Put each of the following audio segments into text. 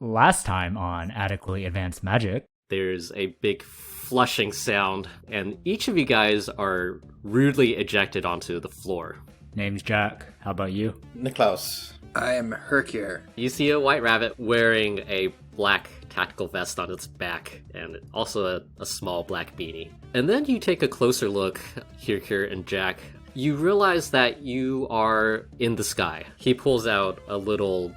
Last time on Adequately Advanced Magic. There's a big flushing sound, and each of you guys are rudely ejected onto the floor. Name's Jack. How about you? Niklaus. I am Herkier. You see a white rabbit wearing a black tactical vest on its back, and also a small black beanie. And then you take a closer look, Herkier and Jack. You realize that you are in the sky. He pulls out a little,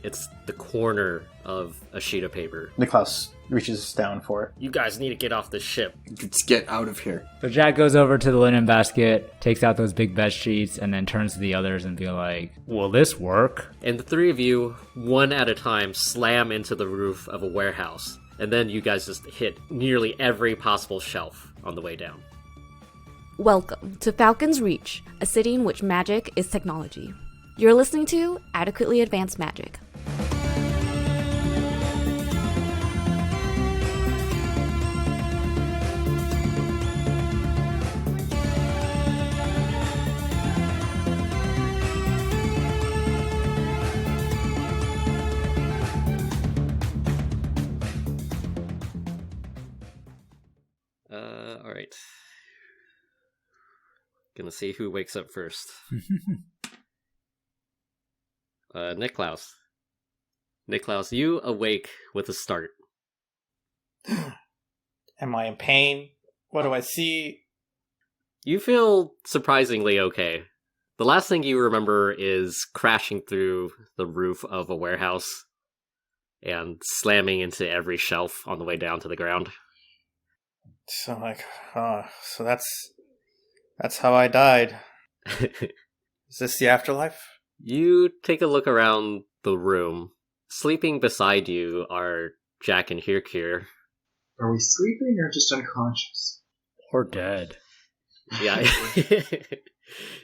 it's the corner of a sheet of paper. Niklaus reaches down for it. You guys need to get off this ship. Let's get out of here. So Jack goes over to the linen basket, takes out those big bed sheets, and then turns to the others and be like, will this work? And the three of you, one at a time, slam into the roof of a warehouse. And then you guys just hit nearly every possible shelf on the way down. Welcome to Falcon's Reach, a city in which magic is technology. You're listening to Adequately Advanced Magic. Alright. Gonna see who wakes up first. Niklaus. Niklaus, you awake with a start. Am I in pain? What do I see? You feel surprisingly okay. The last thing you remember is crashing through the roof of a warehouse and slamming into every shelf on the way down to the ground. So so that's how I died. Is this the afterlife? You take a look around the room. Sleeping beside you are Jack and Herkier. Are we sleeping or just unconscious? Or dead. Yeah.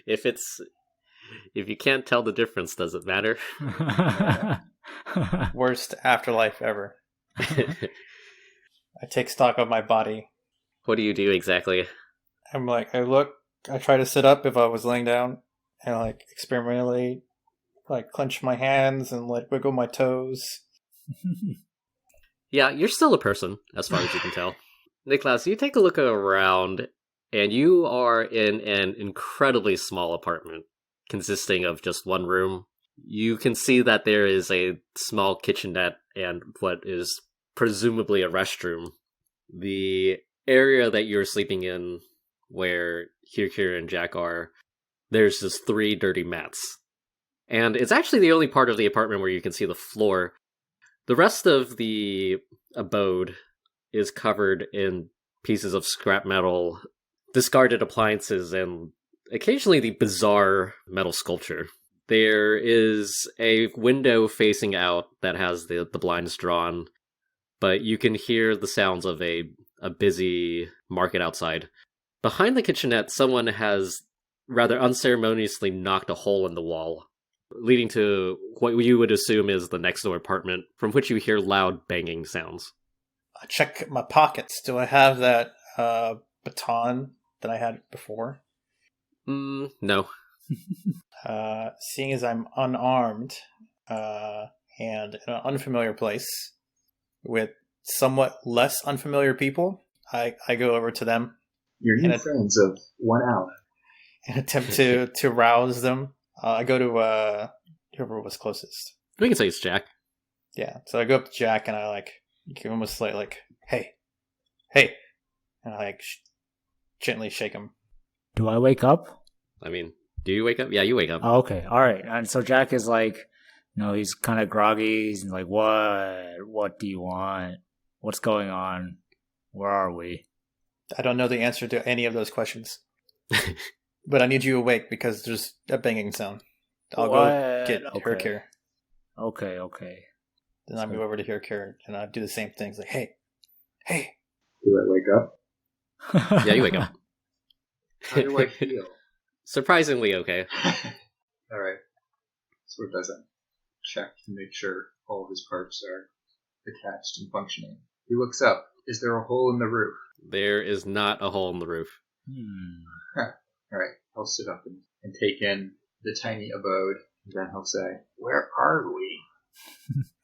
If you can't tell the difference, does it matter? Worst afterlife ever. I take stock of my body. What do you do exactly? I try to sit up if I was laying down, and experimentally clench my hands and wiggle my toes. Yeah, you're still a person, as far as you can tell. Niklaus, you take a look around, and you are in an incredibly small apartment, consisting of just one room. You can see that there is a small kitchenette and what is presumably a restroom. The area that you're sleeping in, where Herkier and Jack are, there's just 3 dirty mats. And it's actually the only part of the apartment where you can see the floor. The rest of the abode is covered in pieces of scrap metal, discarded appliances, and occasionally the bizarre metal sculpture. There is a window facing out that has the blinds drawn, but you can hear the sounds of a busy market outside. Behind the kitchenette, someone has rather unceremoniously knocked a hole in the wall, leading to what you would assume is the next door apartment, from which you hear loud banging sounds. I check my pockets. Do I have that baton that I had before? No. Seeing as I'm unarmed and in an unfamiliar place with somewhat less unfamiliar people, I go over to them. Your new friends of 1 hour. And attempt to rouse them. I go to whoever was closest. We can say it's Jack. Yeah, so I go up to Jack and I give him a slight hey, and I gently shake him. Do I wake up? I mean, do you wake up? Yeah, you wake up. Oh, okay, all right. And so Jack is he's kind of groggy. He's like, what do you want? What's going on? Where are we? I don't know the answer to any of those questions. But I need you awake because there's a banging sound. I'll go get Herkier. Okay. Then I move over to Herkier and I do the same things. Hey. Do I wake up? Yeah, you wake up. How do I feel? Surprisingly okay. Alright. Sword does a check to make sure all of his parts are attached and functioning. He looks up. Is there a hole in the roof? There is not a hole in the roof. Alright, I'll sit up and take in the tiny abode. And then he'll say, "Where are we?"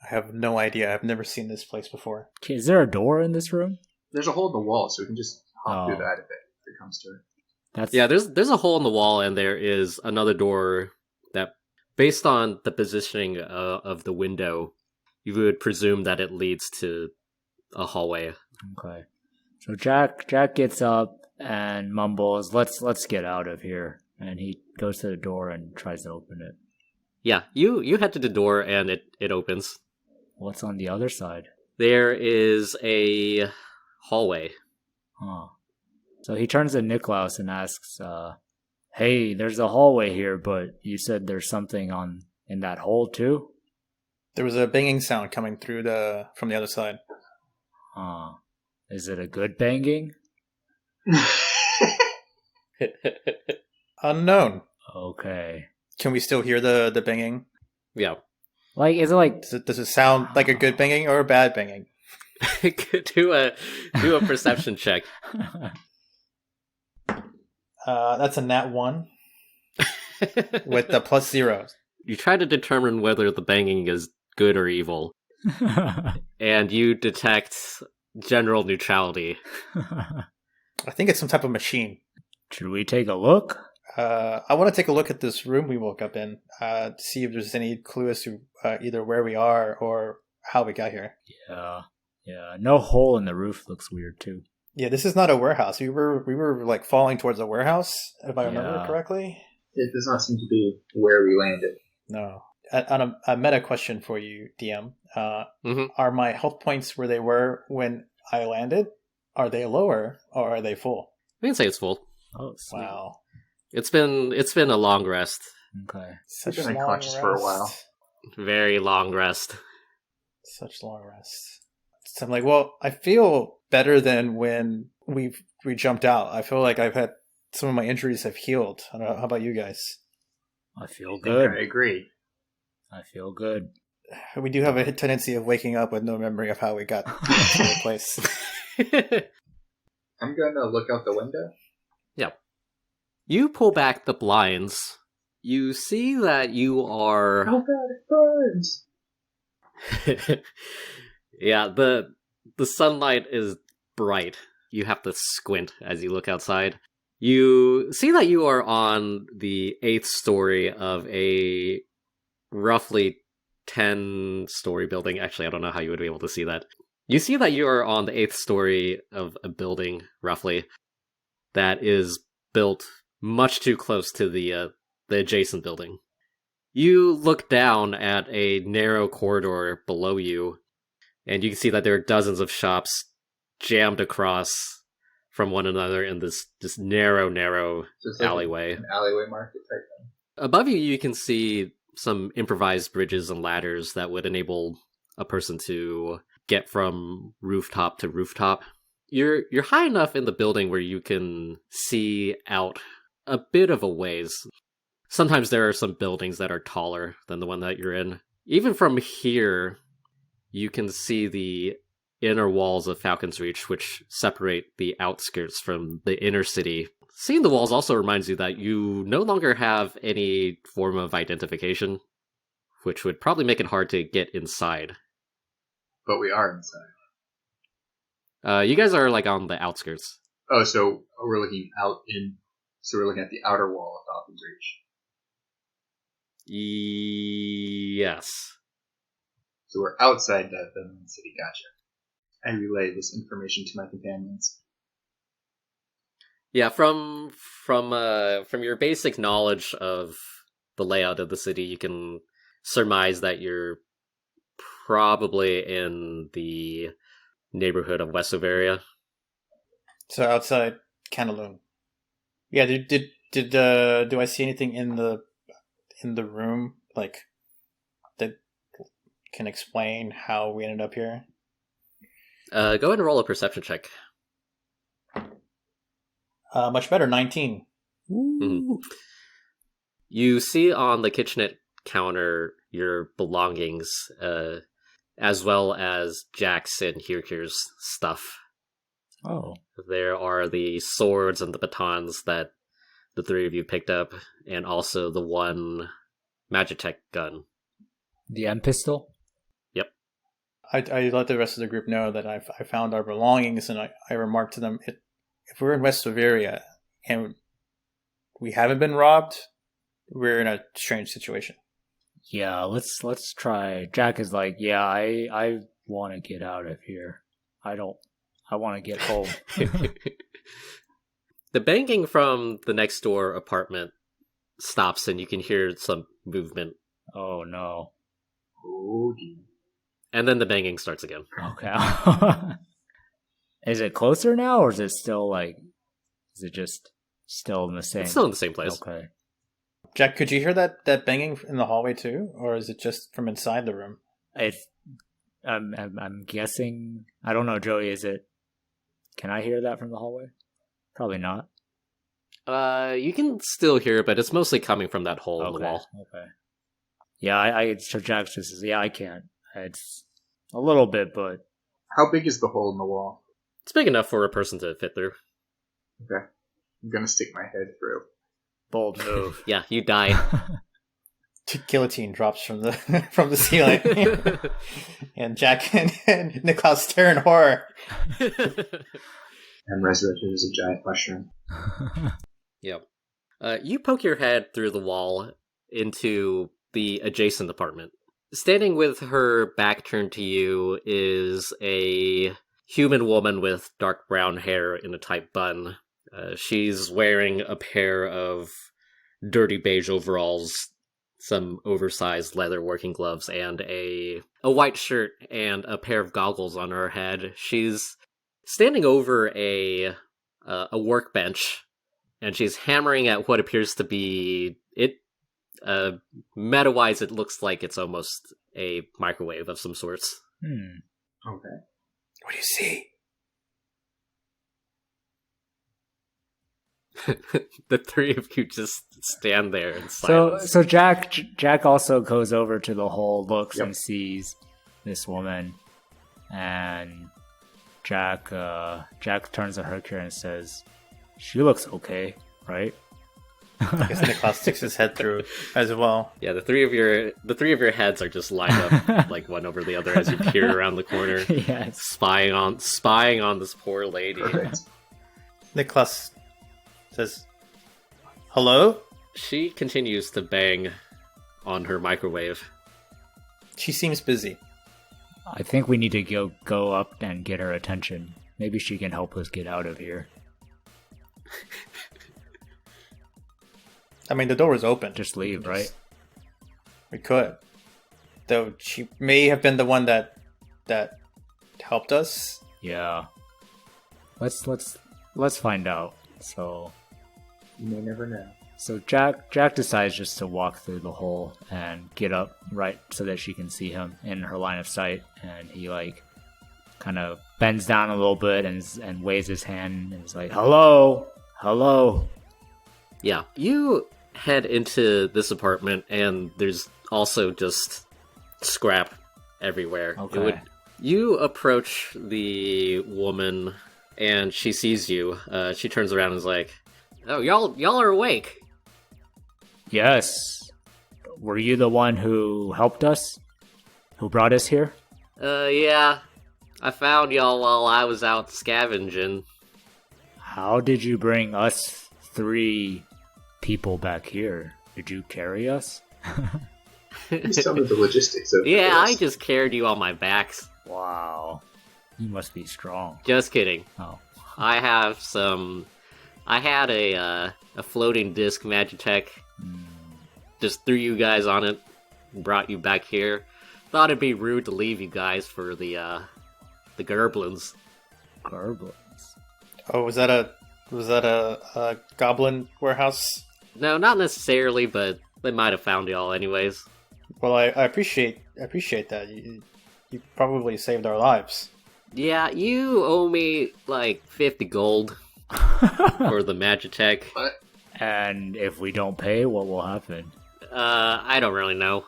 I have no idea. I've never seen this place before. Okay, is there a door in this room? There's a hole in the wall, so we can just hop through Oh. that if it comes to it. That's Yeah, there's a hole in the wall, and there is another door that, based on the positioning of the window, you would presume that it leads to a hallway. okay. So Jack gets up and mumbles, "Let's get out of here." And he goes to the door and tries to open it. Yeah, you head to the door, and it opens. What's on the other side? There is a hallway. Huh. So he turns to Niklaus and asks, "Hey, there's a hallway here, but you said there's something in that hole too?" There was a banging sound coming through from the other side. Huh. Is it a good banging? Unknown. Okay. Can we still hear the banging? Yeah. Like, is it like... Does it sound like a good banging or a bad banging? do a perception check. That's a nat 1 with the +0. You try to determine whether the banging is good or evil, and you detect general neutrality. I think it's some type of machine. Should we take a look? I want to take a look at this room we woke up in, to see if there's any clue as to either where we are or how we got here. Yeah. No hole in the roof looks weird too. Yeah, this is not a warehouse. We were like falling towards a warehouse, if I remember correctly. It does not seem to be where we landed. No. On a meta question for you, DM. Are my health points where they were when I landed? Are they lower or are they full? We can say it's full. Oh, sweet. Wow. It's been a long rest. Okay. Such We've been long unconscious for a while. rest. Very long rest. Such long rest. So I'm like, well, I feel better than when we jumped out. I feel like I've had some of my injuries have healed. I don't know. How about you guys? I feel I good. agree. I feel good. We do have a tendency of waking up with no memory of how we got to the place. I'm going to look out the window. Yeah. You pull back the blinds. You see that you are... Oh god, it burns! Yeah, the sunlight is bright. You have to squint as you look outside. You see that you are on the 8th story of a roughly 10-story building. Actually, I don't know how you would be able to see that. You see that you are on the 8th story of a building, roughly, that is built much too close to the adjacent building. You look down at a narrow corridor below you, and you can see that there are dozens of shops jammed across from one another in this narrow So it's like alleyway. An alleyway market type thing. Above you can see some improvised bridges and ladders that would enable a person to get from rooftop to rooftop. You're high enough in the building where you can see out a bit of a ways. Sometimes there are some buildings that are taller than the one that you're in. Even from here, you can see the inner walls of Falcon's Reach, which separate the outskirts from the inner city. Seeing the walls also reminds you that you no longer have any form of identification, which would probably make it hard to get inside. But we are inside. You guys are like on the outskirts. Oh, so we're looking out in... So we're looking at the outer wall of Falcon's Reach. Yes. So we're outside the main city, gotcha. I relay this information to my companions. Yeah, from your basic knowledge of the layout of the city, you can surmise that you're probably in the neighborhood of Westovaria. So outside Canaloon. Yeah, do I see anything in the room like that can explain how we ended up here? Go ahead and roll a perception check. Much better, 19. Mm-hmm. You see on the kitchenette counter your belongings, as well as Jack's and Hirkir's stuff. Oh. There are the swords and the batons that the three of you picked up, and also the one Magitech gun. The M pistol? I let the rest of the group know that I found our belongings, and I remarked to them, if we're in West Bavaria and we haven't been robbed, we're in a strange situation. Yeah, let's try. Jack is like, yeah, I want to get out of here. I want to get home. The banging from the next door apartment stops, and you can hear some movement. Oh no. Oh, dear. And then the banging starts again. Okay. Is it closer now, or is it still like? Is it just still in the same? It's still in the same place. Okay. Jack, could you hear that banging in the hallway too, or is it just from inside the room? I'm guessing. I don't know, Joey. Is it? Can I hear that from the hallway? Probably not. You can still hear it, but it's mostly coming from that hole in the Okay. wall. Okay. Yeah, so Jack just says, yeah, I can't. It's a little bit, but How big is the hole in the wall? It's big enough for a person to fit through. Okay. I'm gonna stick my head through. bold move. Yeah, you die. Guillotine drops from the from the ceiling, and Jack and Niklaus stare in horror. I'm resurrected as a giant mushroom. Yep. You poke your head through the wall into the adjacent apartment. Standing with her back turned to you is a human woman with dark brown hair in a tight bun. She's wearing a pair of dirty beige overalls, some oversized leather working gloves, and a white shirt and a pair of goggles on her head. She's standing over a workbench, and she's hammering at what appears to be it. Meta-wise, it looks like it's almost a microwave of some sorts. Okay. What do you see? The three of you just stand there in silence. So Jack also goes over to the hole, looks Yep. and sees this woman, and Jack turns to Hercule and says, "She looks okay, right?" I guess Niklaus sticks his head through as well. Yeah, the three of your heads are just lined up like one over the other as you peer around the corner, Yes. spying on this poor lady. Perfect. Niklaus says, "Hello?" She continues to bang on her microwave. She seems busy. I think we need to go up and get her attention. Maybe she can help us get out of here. I mean, the door was open. Just leave, right? We could. Though she may have been the one that helped us. Yeah. Let's find out. So You may never know. Jack decides just to walk through the hole and get up right so that she can see him in her line of sight, and he like kind of bends down a little bit and waves his hand and is like, "Hello, hello." Yeah, you head into this apartment, and there's also just scrap everywhere. Okay. You approach the woman, and she sees you. She turns around and is like, "Oh, y'all are awake." Yes. Were you the one who helped us? Who brought us here? Yeah. I found y'all while I was out scavenging. How did you bring us 3 people back here? Did you carry us? Please tell me the logistics of Yeah, I this. just carried you on my backs. Wow. You must be strong. Just kidding. Oh. I had a floating disc Magitech. Just threw you guys on it, brought you back here. Thought it'd be rude to leave you guys for the Gerblins. Garblins. Oh, was that a goblin warehouse? No, not necessarily, but they might have found y'all anyways. Well, I appreciate that. You probably saved our lives. Yeah, you owe me like 50 gold for the Magitech. What? And if we don't pay, what will happen? I don't really know.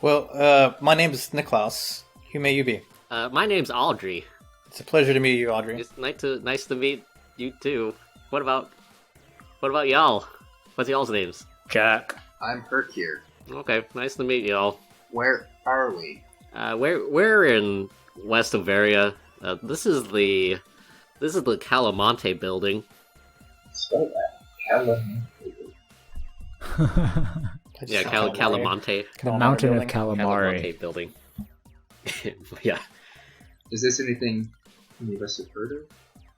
Well, my name is Niklaus. Who may you be? My name's Audrey. It's a pleasure to meet you, Audrey. It's nice to meet you too. What about y'all? What's y'all's names? Jack. I'm Hercule. Okay, nice to meet y'all. Where are we? We're in West Overia. This is the Calamonte building. Spell that. Calamonte. Yeah, Calamonte. The mountain of Calamonte calamari. building. Yeah. Is this anything any of us have heard of?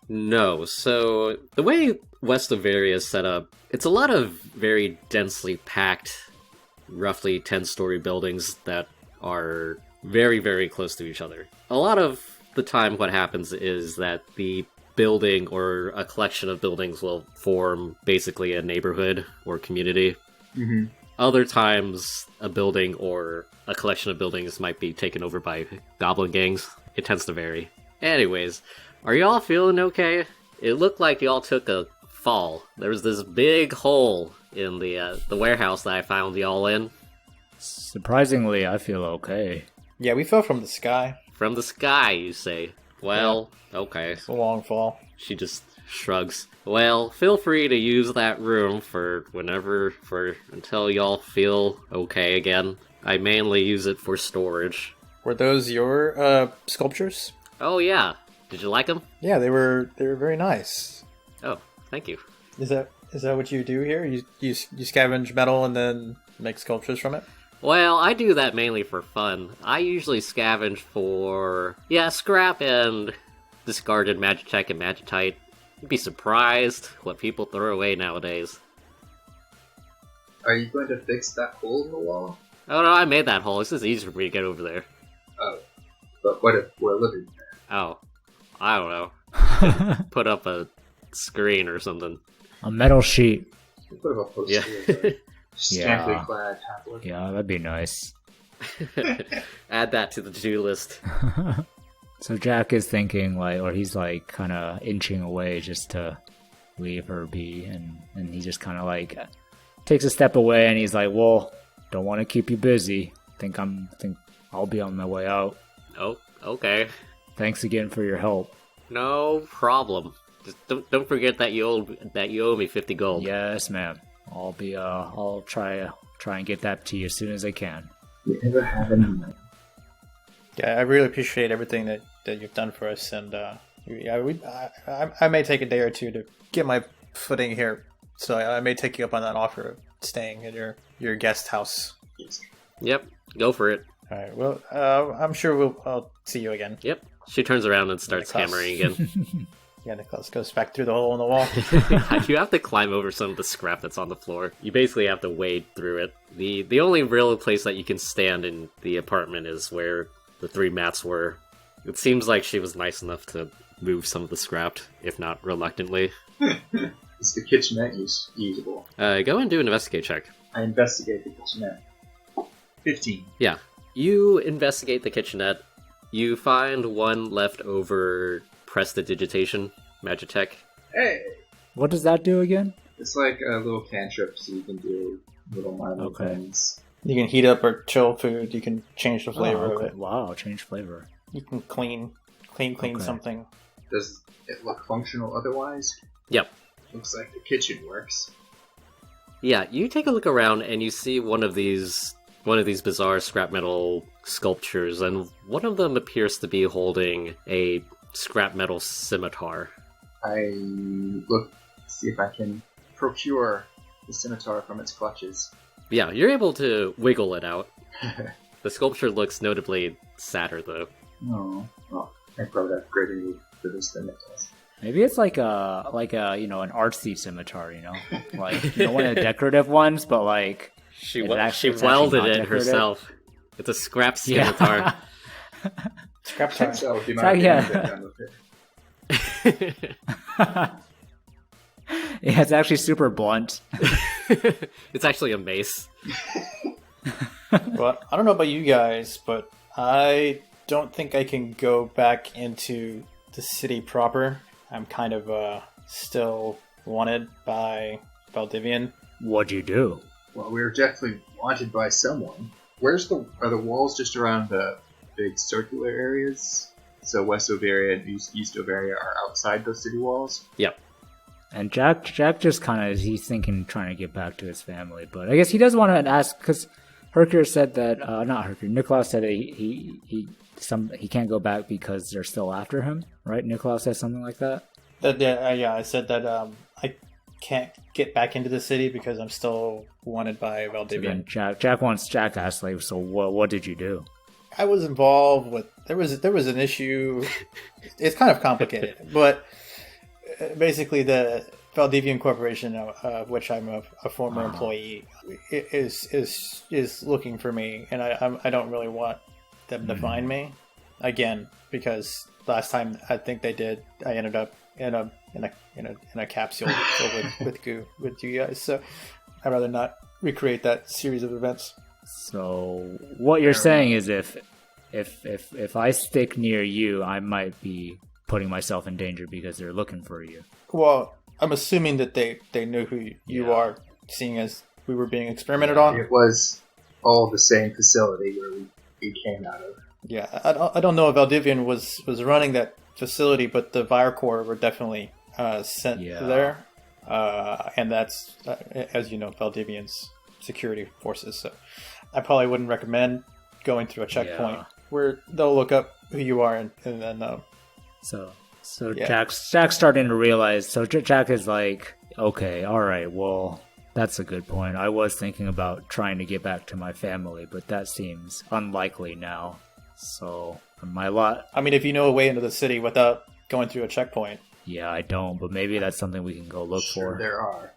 No, so the way West Overia is set up, it's a lot of very densely packed, roughly 10-story buildings that are very, very close to each other. A lot of the time what happens is that the building or a collection of buildings will form basically a neighborhood or community. Mm-hmm. Other times, a building or a collection of buildings might be taken over by goblin gangs. It tends to vary. Anyways, are y'all feeling okay? It looked like y'all took a fall. There was this big hole in the warehouse that I found y'all in. Surprisingly, I feel okay. Yeah, we fell from the sky. From the sky, you say. Well, okay. It's a long fall. She just shrugs. Well, feel free to use that room until y'all feel okay again. I mainly use it for storage. Were those your sculptures? Oh yeah. Did you like them? Yeah, they were very nice. Oh, thank you. Is that what you do here? You scavenge metal and then make sculptures from it? Well, I do that mainly for fun. I usually scavenge for, scrap and discarded magitech and magitite. You'd be surprised what people throw away nowadays. Are you going to fix that hole in the wall? Oh no, I made that hole. It's just easier for me to get over there. Oh. But what if we're living there? Oh. I don't know. Put up a screen or something. A metal sheet. You put up a poster Yeah. of a scantily clad half-orc. Yeah, that'd be nice. Add that to the to-do list. So Jack is thinking, he's kind of inching away just to leave her be, and he just kind of takes a step away, and he's like, well, don't want to keep you busy. Think I'll be on my way out. Oh, okay. Thanks again for your help. No problem. Just don't forget that you owe me 50 gold. Yes, ma'am. I'll try and get that to you as soon as I can. You ever have any money? Yeah, I really appreciate everything that you've done for us, and I may take a day or two to get my footing here, so I may take you up on that offer of staying at your guest house. Yep, go for it. All right. Well, I'm sure I'll see you again. Yep. She turns around and starts Nicholas. hammering again. Yeah, Nicholas goes back through the hole in the wall. You have to climb over some of the scrap that's on the floor. You basically have to wade through it. The only real place that you can stand in the apartment is where the 3 mats were. It seems like she was nice enough to move some of the scrap, if not reluctantly. Is the kitchenette usable? Go and do an investigate check. I investigate the kitchenette. 15. Yeah. You investigate the kitchenette. You find one leftover prestidigitation magitech. Hey! What does that do again? It's like a little cantrip, so you can do little minor Okay. things. You can heat up or chill food. You can change the flavor Oh, of okay. it. Wow, change flavor. You can clean Okay. something. Does it look functional otherwise? Yep. Looks like the kitchen works. Yeah, you take a look around and you see one of these bizarre scrap metal sculptures, and one of them appears to be holding a scrap metal scimitar. I look, see if I can procure the scimitar from its clutches. Yeah, you're able to wiggle it out. The sculpture looks notably sadder, though. Oh, well, I probably have greater need for this than it does. Maybe it's like a an artsy scimitar, like one of the decorative ones, but She It's welded actually it not decorative? herself. It's a scrap Yeah. scimitar. Scrap time. So, do So, not yeah. get done with it. yeah, it's actually super blunt. It's actually a mace. Well, I don't know about you guys, but I don't think I can go back into the city proper. I'm kind of still wanted by Valdivian. What'd you do? Well, we're definitely wanted by someone. Are the walls just around the big circular areas? So West Overia and East Overia are outside those city walls? Yep. And Jack just kind of, he's thinking, trying to get back to his family, but I guess he does want to ask, because Herker said that not Herker. Niklaus said that he can't go back because they're still after him, right? Niklaus said something like that. Yeah, I said that I can't get back into the city because I'm still wanted by So Valdivian. then Jack asked, like, so what did you do? I was involved with there was an issue. It's kind of complicated, but basically the Valdivian Corporation, of which I'm a former employee, is looking for me, and I don't really want them to find me again because last time I think they did, I ended up in a capsule filled with goo with you guys. So I'd rather not recreate that series of events. So what you're saying is if I stick near you, I might be putting myself in danger because they're looking for you. Well, I'm assuming that they knew who you Yeah. are, seeing as we were being experimented on. It was all the same facility where we came out of. Yeah, I don't know if Valdivian was running that facility, but the Virecore were definitely sent there. And that's, as you know, Valdivian's security forces. So I probably wouldn't recommend going through a checkpoint where they'll look up who you are and then... So Yeah. Jack's starting to realize. So Jack is like, okay, all right, well, that's a good point. I was thinking about trying to get back to my family, but that seems unlikely now. So I mean, if you know a way into the city without going through a checkpoint. Yeah, I don't, but maybe that's something we can go look Sure, for. there are.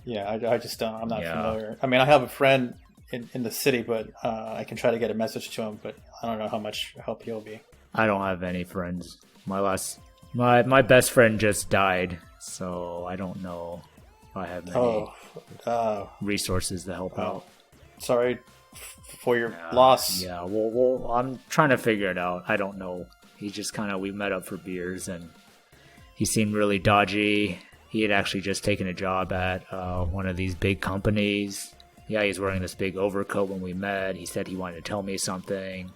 Yeah, I just don't. I'm not familiar. I mean, I have a friend in the city, but I can try to get a message to him, but I don't know how much help he'll be. I don't have any friends. My best friend just died, so I don't know if I have any resources to help out. Sorry for your loss. Yeah, well, I'm trying to figure it out. I don't know. He just we met up for beers, and he seemed really dodgy. He had actually just taken a job at one of these big companies. Yeah, he's wearing this big overcoat when we met. He said he wanted to tell me something,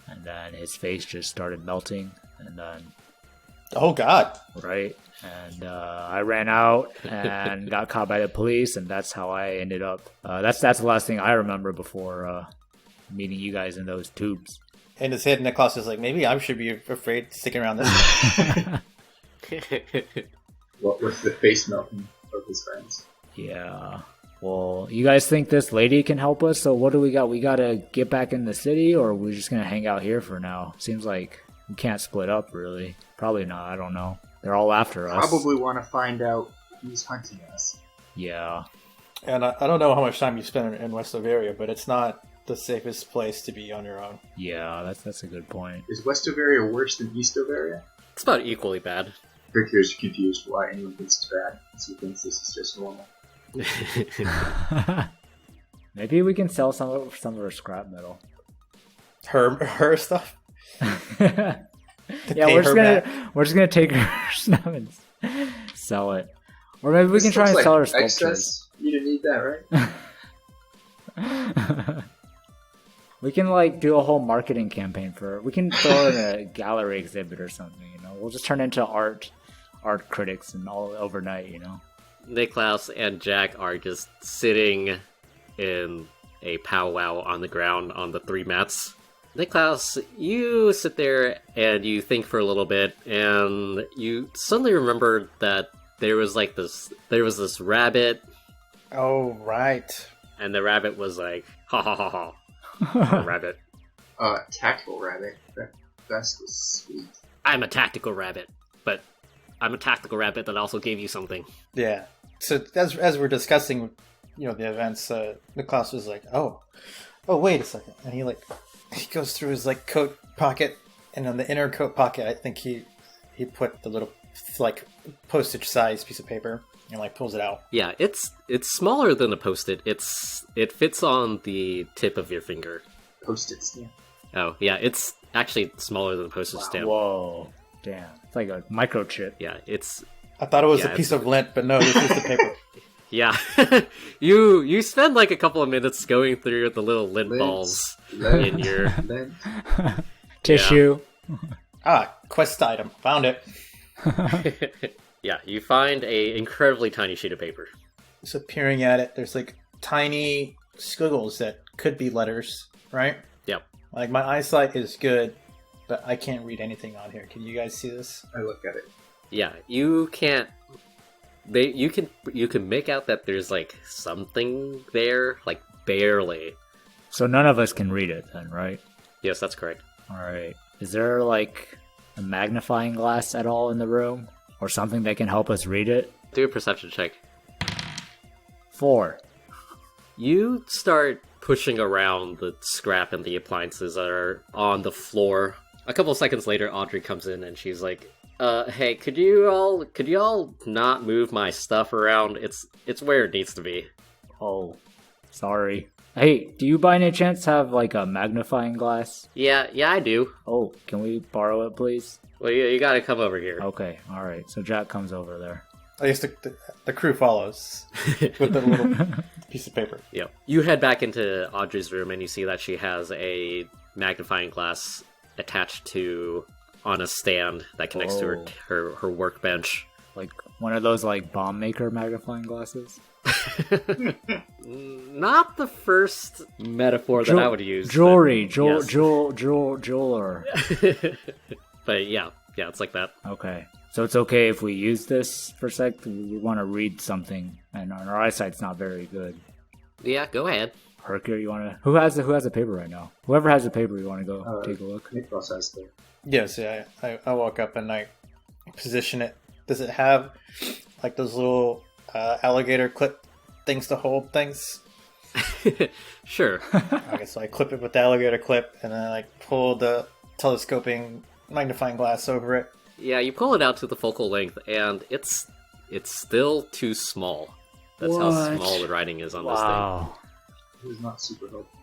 and then his face just started melting, and then... Oh, God. Right? And I ran out and got caught by the police, and that's how I ended up... That's the last thing I remember before meeting you guys in those tubes. In his head, Niklaus is like, maybe I should be afraid sticking around this way. What was the face melting of his friends? Yeah. Well, you guys think this lady can help us? So what do we got? We gotta get back in the city, or we're just gonna hang out here for now? Seems like we can't split up, really. Probably not. I don't know. They're all after us. Probably want to find out who's hunting us. Yeah. And I don't know how much time you spend in West Bavaria, but it's not the safest place to be on your own. Yeah, that's a good point. Is West Bavaria worse than East Bavaria? It's about equally bad. Victor's confused why anyone thinks it's bad, because he thinks this is just normal. Maybe we can sell some of her scrap metal. Her stuff? Yeah, we're just gonna take her stuff and sell it. Or maybe we This can try looks and like sell her excess. sculptures. You didn't need that, right? We can do a whole marketing campaign for her. We can throw her in a gallery exhibit or something, We'll just turn into art critics and all overnight, Niklaus and Jack are just sitting in a powwow on the ground on the 3 mats. Niklaus, you sit there and you think for a little bit, and you suddenly remember that there was this rabbit. Oh, right. And the rabbit was like, ha ha ha ha. Rabbit. Tactical rabbit. That vest was sweet. I'm a tactical rabbit, but I'm a tactical rabbit that also gave you something. Yeah. So as we're discussing, the events, Niklaus was like, oh, wait a second. And he goes through his coat pocket, and on the inner coat pocket, I think he put the little postage size piece of paper and pulls it out. Yeah, it's smaller than a Post-it. It fits on the tip of your finger. Post-it stamp. Oh, yeah, it's actually smaller than a postage stamp. Whoa. Damn. It's like a microchip. Yeah, it's... I thought it was a piece of lint, but no, this is the paper. Yeah. You spend a couple of minutes going through the little lint balls in your... Tissue. Quest item. Found it. Yeah, you find a incredibly tiny sheet of paper. So peering at it, there's tiny squiggles that could be letters, right? Yep. Like my eyesight is good, but I can't read anything on here. Can you guys see this? I look at it. Yeah, you can't. You can make out that there's like something there, like barely. So none of us can read it then, right? Yes, that's correct. Alright. Is there like a magnifying glass at all in the room? Or something that can help us read it? Do a perception check. 4. You start pushing around the scrap and the appliances that are on the floor. A couple of seconds later, Audrey comes in and she's like, hey, could you all not move my stuff around? It's where it needs to be. Oh, sorry. Hey, do you by any chance have like a magnifying glass? Yeah, I do. Oh, can we borrow it, please? Well, you gotta come over here. Okay, alright. So Jack comes over there. I guess the crew follows with the little piece of paper. Yep. You head back into Audrey's room and you see that she has a magnifying glass attached to on a stand that connects to her workbench. Like one of those like bomb maker magnifying glasses? Not the first metaphor that I would use. Jewelry, but, jeweler. But yeah, it's like that. Okay. So it's okay if we use this for a sec? We want to read something, and our eyesight's not very good. Yeah, go ahead. Hercule, you want to... Who has the paper right now? Whoever has the paper, you want to go take a look? Nicholas has the... Yes, yeah. I walk up and I position it. Does it have like those little alligator clip things to hold things? Sure. Okay, so I clip it with the alligator clip, and then I pull the telescoping magnifying glass over it. Yeah, you pull it out to the focal length, and it's still too small. That's how small the writing is on this thing. It was not super helpful.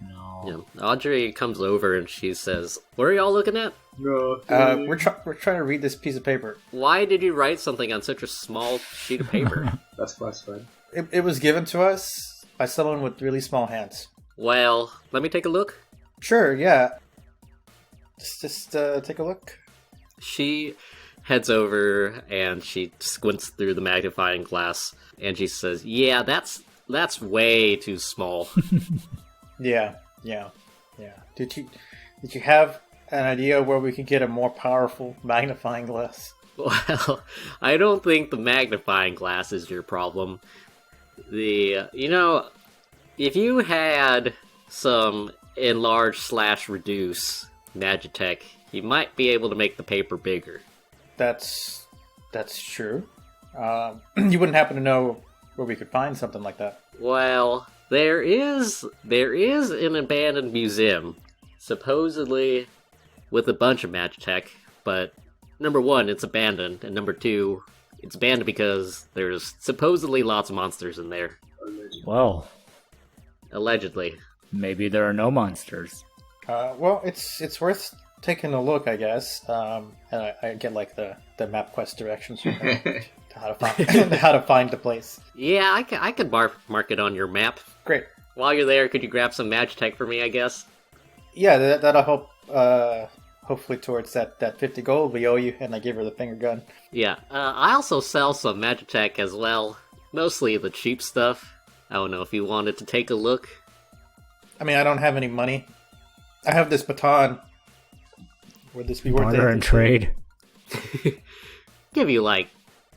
No. Yeah. Audrey comes over and she says, "What are y'all looking at? No. We're trying to read this piece of paper. Why did you write something on such a small sheet of paper?" That's classified. It was given to us by someone with really small hands. Well, let me take a look. Sure, yeah. Just take a look. She heads over and she squints through the magnifying glass and she says, "Yeah, that's way too small." Yeah. Did you have an idea where we could get a more powerful magnifying glass? Well, I don't think the magnifying glass is your problem. If you had some enlarge/reduce Magitech, you might be able to make the paper bigger. That's true. You wouldn't happen to know where we could find something like that? Well, there is an abandoned museum, supposedly with a bunch of Magitech, but number one, it's abandoned, and number two, it's abandoned because there's supposedly lots of monsters in there. Well, Allegedly. maybe there are no monsters. Well, it's worth taking a look, I guess. And I get like the MapQuest directions from her to how to find the place. Yeah, I could mark it on your map. Great. While you're there, could you grab some Magitech for me, I guess? Yeah, that'll help. Hopefully towards that 50 gold we owe you, and I give her the finger gun. Yeah, I also sell some Magitech as well. Mostly the cheap stuff. I don't know if you wanted to take a look. I mean, I don't have any money. I have this baton. Would this be worth Barter it? and trade. Give you like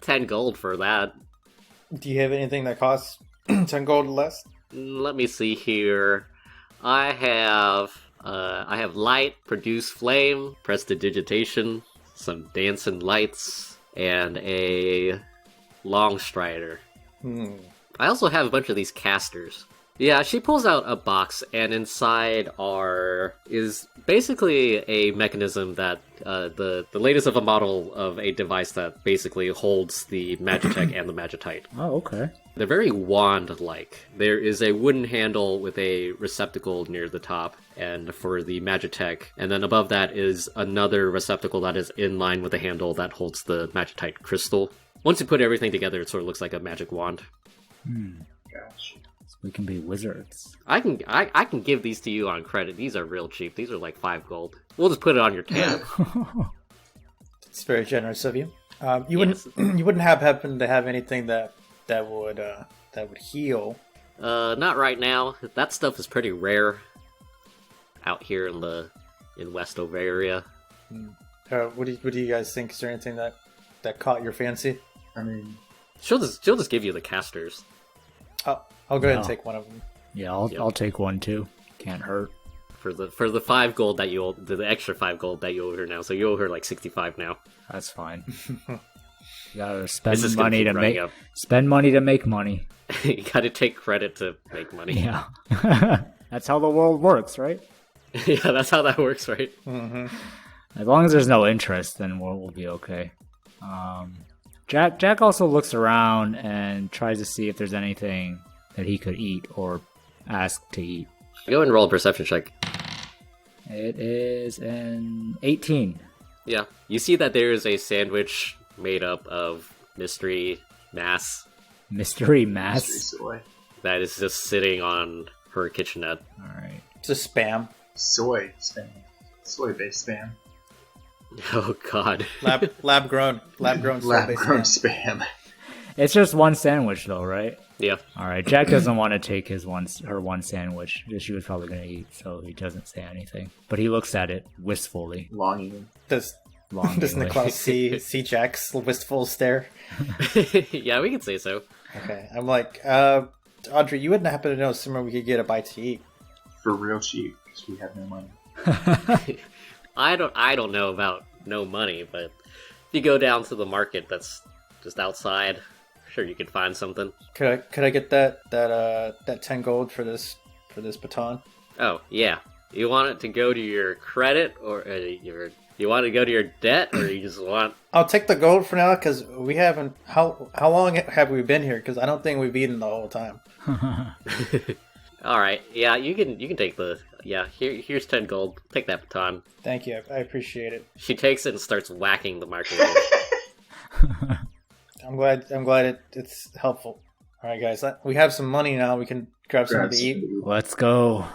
10 gold for that. Do you have anything that costs 10 gold or less? Let me see here. I have light, produce flame, prestidigitation, some dancing lights, and a long strider. I also have a bunch of these casters. Yeah, she pulls out a box, and inside is basically a mechanism that the latest of a model of a device that basically holds the Magitech and the Magitite. Oh, okay. They're very wand-like. There is a wooden handle with a receptacle near the top, and for the Magitech, and then above that is another receptacle that is in line with the handle that holds the Magitite crystal. Once you put everything together, it sort of looks like a magic wand. Gotcha. So we can be wizards. I can give these to you on credit. These are real cheap. These are like 5 gold. We'll just put it on your tab. It's very generous of you. You wouldn't happen to have anything that would heal. Not right now. That stuff is pretty rare out here in West Overia. What do you guys think? Is there anything that caught your fancy? I mean, She'll just give you the casters. I'll go ahead and No. take one of them. Yeah, I'll take one too. Can't hurt. For the 5 gold that you owe, the extra 5 gold that you owe her now, so you owe her like 65 now. That's fine. You gotta This spend is gonna money keep to running make up. spend money to make money. You gotta take credit to make money. Yeah, that's how the world works, right? Yeah, that's how that works, right? As long as there's no interest, then we'll be okay. Jack also looks around and tries to see if there's anything that he could eat or ask to eat. Go and roll a perception check. It is an 18. Yeah, you see that there is a sandwich made up of mystery mass Mystery mystery mass. soy. that is just sitting on her kitchenette. All right. It's a spam. Soy spam. Soy-based spam. Oh god. Lab grown soy-based Lab-grown spam. spam. It's just one sandwich though, right? Yeah. All right. Jack doesn't want to take her one sandwich that she was probably going to eat, so he doesn't say anything. But he looks at it wistfully. Longing. Does Longingly. Niklaus see Jack's wistful stare? Yeah, we can say so. Okay, I'm like, Audrey, you wouldn't happen to know somewhere we could get a bite to eat? For real cheap, because we have no money. I don't know about no money, but if you go down to the market that's just outside, sure you could find something. Could I get that 10 gold for this baton? Oh, yeah. You want it to go to your credit, or you want it to go to your debt, or you just want... I'll take the gold for now because we haven't. How long have we been here? Because I don't think we've eaten the whole time. All right, yeah, you can take the... Yeah, here's 10 gold. Take that baton. Thank you, I appreciate it. She takes it and starts whacking the microwave. I'm glad it's helpful. All right, guys, we have some money now. We can grab something to eat. Let's go.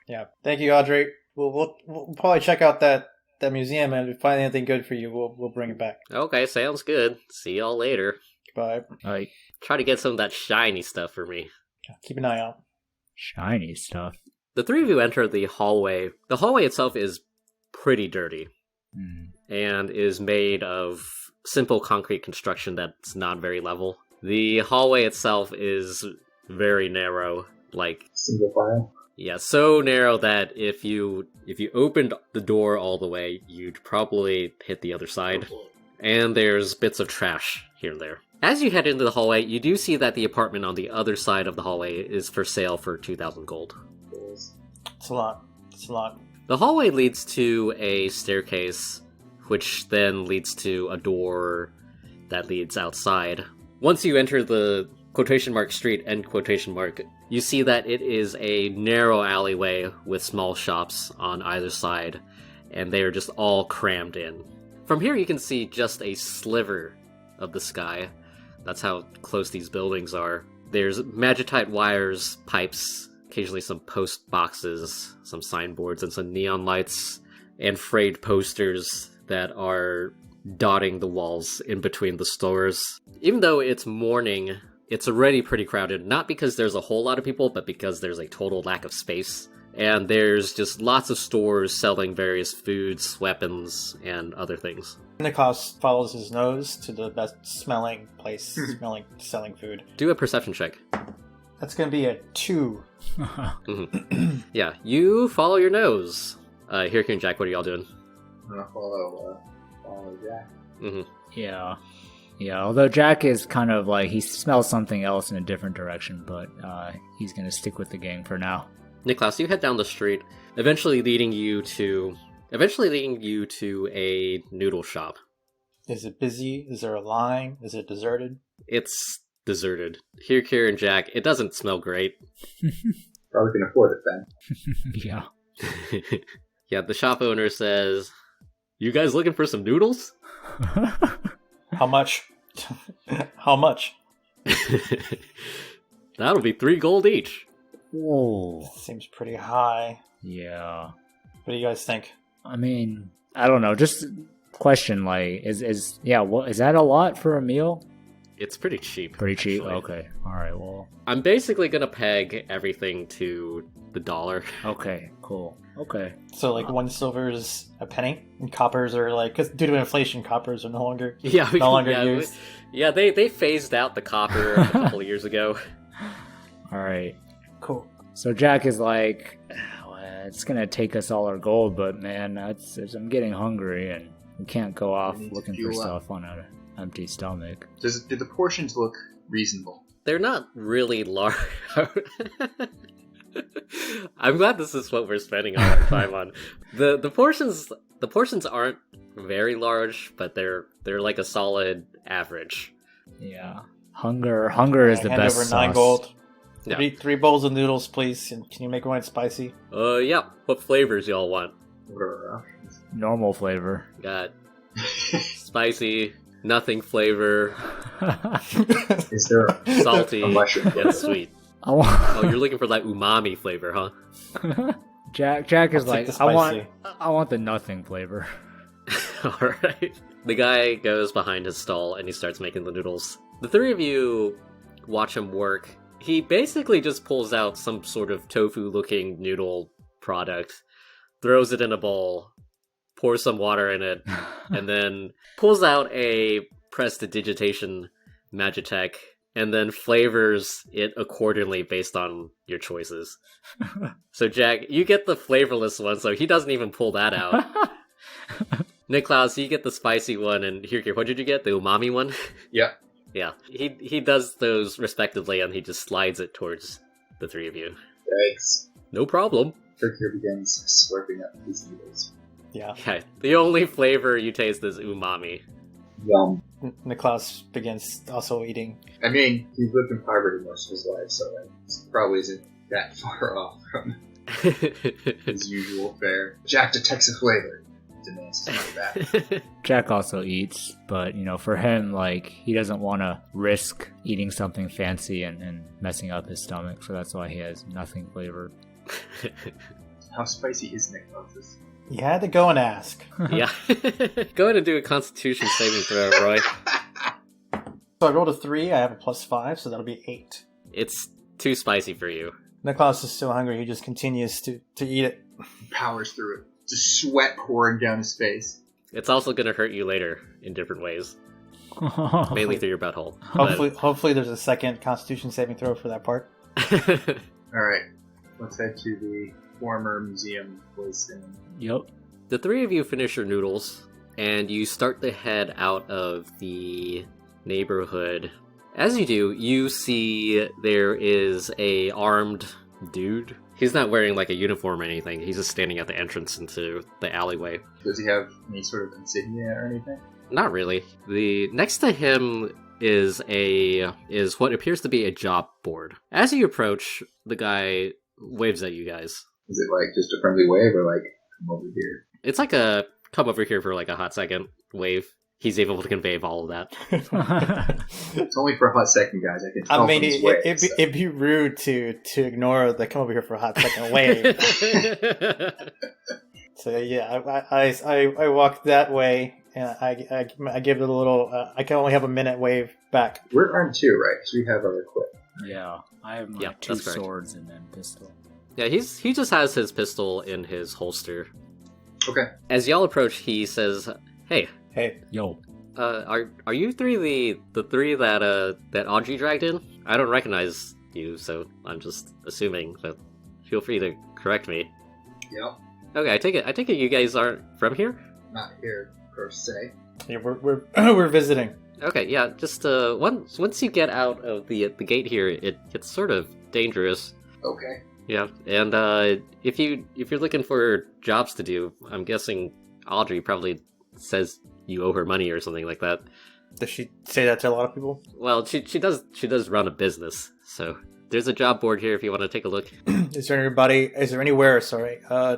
Yeah, thank you, Audrey. We'll probably check out that museum, and if we find anything good for you, we'll bring it back. Okay, sounds good. See y'all later. Goodbye. Like Try to get some of that shiny stuff for me. Keep an eye out. shiny stuff. The three of you enter the hallway. The hallway itself is pretty dirty and is made of simple concrete construction that's not very level. The hallway itself is very narrow, like Single file. yeah, so narrow that if you opened the door all the way, you'd probably hit the other side. And there's bits of trash here and there. As you head into the hallway, you do see that the apartment on the other side of the hallway is for sale for 2,000 gold. It's a lot. The hallway leads to a staircase, which then leads to a door that leads outside. Once you enter the quotation mark street, end quotation mark, you see that it is a narrow alleyway with small shops on either side, and they are just all crammed in. From here you can see just a sliver of the sky. That's how close these buildings are. There's magentite wires, pipes, occasionally some post boxes, some signboards, and some neon lights, and frayed posters that are dotting the walls in between the stores. Even though it's morning, it's already pretty crowded, not because there's a whole lot of people, but because there's a total lack of space. And there's just lots of stores selling various foods, weapons, and other things. Niklaus follows his nose to the best smelling place, selling food. Do a perception check. That's gonna be a 2. Yeah, you follow your nose. Hirki and Jack, what are y'all doing? I'm gonna follow Jack. Yeah. Although Jack is kind of like he smells something else in a different direction, but he's gonna stick with the gang for now. Niklaus, you head down the street, eventually leading you to a noodle shop. Is it busy? Is there a line? Is it deserted? It's deserted. Hirki and Jack, it doesn't smell great. Probably can afford it then. Yeah. Yeah, the shop owner says, "You guys looking for some noodles?" How much? How much? That'll be 3 gold each. Whoa. Seems pretty high. Yeah. What do you guys think? I mean, I don't know. Just question, like, is that a lot for a meal? It's pretty cheap. Pretty cheap? actually. Okay. Alright, well. I'm basically gonna peg everything to the dollar. Okay, cool. Okay. So like 1 silver is a penny, and coppers are like, because due to inflation, coppers are no longer Yeah, no longer yeah, used. yeah. They phased out the copper a couple of years ago. Alright. Cool. So Jack is like, well, it's gonna take us all our gold, but man, I'm getting hungry and we can't go off We need to looking for fuel up. stuff on an empty stomach. Did the portions look reasonable? They're not really large. I'm glad this is what we're spending all our time on. The portions aren't very large, but they're like a solid average. Yeah. Hunger is the hand best over sauce. 9 gold. Yeah. Three bowls of noodles, please. And can you make one spicy? Yeah. What flavors y'all want? What are our options? Normal flavor. Got spicy, nothing flavor, Is there salty, a mushroom? and sweet. I want Oh, you're looking for that umami flavor, huh? Jack is I'll take like, the I want the nothing flavor. Alright. The guy goes behind his stall and he starts making the noodles. The three of you watch him work. He basically just pulls out some sort of tofu-looking noodle product, throws it in a bowl, pours some water in it, and then pulls out a prestidigitation magitech, and then flavors it accordingly based on your choices. So Jack, you get the flavorless one, so he doesn't even pull that out. Niklaus, you get the spicy one, and here, what did you get? The umami one? Yeah. Yeah, he does those respectively, and he just slides it towards the three of you. Thanks. No problem. Hercure begins slurping up his noodles. Yeah. Yeah, the only flavor you taste is umami. Yum. Niklaus begins also eating. I mean, he's lived in poverty most of his life, so it probably isn't that far off from his usual fare. Jack detects a flavor. Demands to know that. Jack also eats, but for him, like, he doesn't want to risk eating something fancy and messing up his stomach, so that's why he has nothing flavored. How spicy is Niklaus's? You had to go and ask. Yeah. Go ahead and do a constitution saving throw, Roy. So I rolled a 3, I have a +5, so that'll be 8. It's too spicy for you. Niklaus is so hungry, he just continues to eat it. He powers through it. Just sweat pouring down his face. It's also going to hurt you later in different ways. Mainly through your butthole. Hopefully there's a second constitution saving throw for that part. Alright, let's head to the former museum place in... Yep. The three of you finish your noodles, and you start to head out of the neighborhood. As you do, you see there is a armed dude. He's not wearing like a uniform or anything. He's just standing at the entrance into the alleyway. Does he have any sort of insignia or anything? Not really. The next to him is what appears to be a job board. As you approach, the guy waves at you guys. Is it like just a friendly wave or like, come over here? It's like a come over here for like a hot second wave. He's able to convey all of that. It's only for a hot second, guys. I can tell I mean, from his wave, it'd be rude to ignore the come over here for a hot second wave. So yeah, I walk that way, and I give it a little. I can only have a minute wave back. We're armed too, right? So we have our equipment. Yeah, I have my Yeah, 2 that's correct. swords and then pistol. Yeah, he just has his pistol in his holster. Okay. As y'all approach, he says, "Hey, Hey, Yo, are you three the three that Audrey dragged in? I don't recognize you, so I'm just assuming. But feel free to correct me." Yep. Okay, I take it you guys aren't from here. Not here per se. yeah, we're we're visiting. Okay, yeah, just once you get out of the gate here, it gets sort of dangerous. Okay. Yeah, and if you're looking for jobs to do, I'm guessing Audrey probably says you owe her money or something like that. Does she say that to a lot of people? Well, she does run a business, so there's a job board here if you want to take a look. Is there anywhere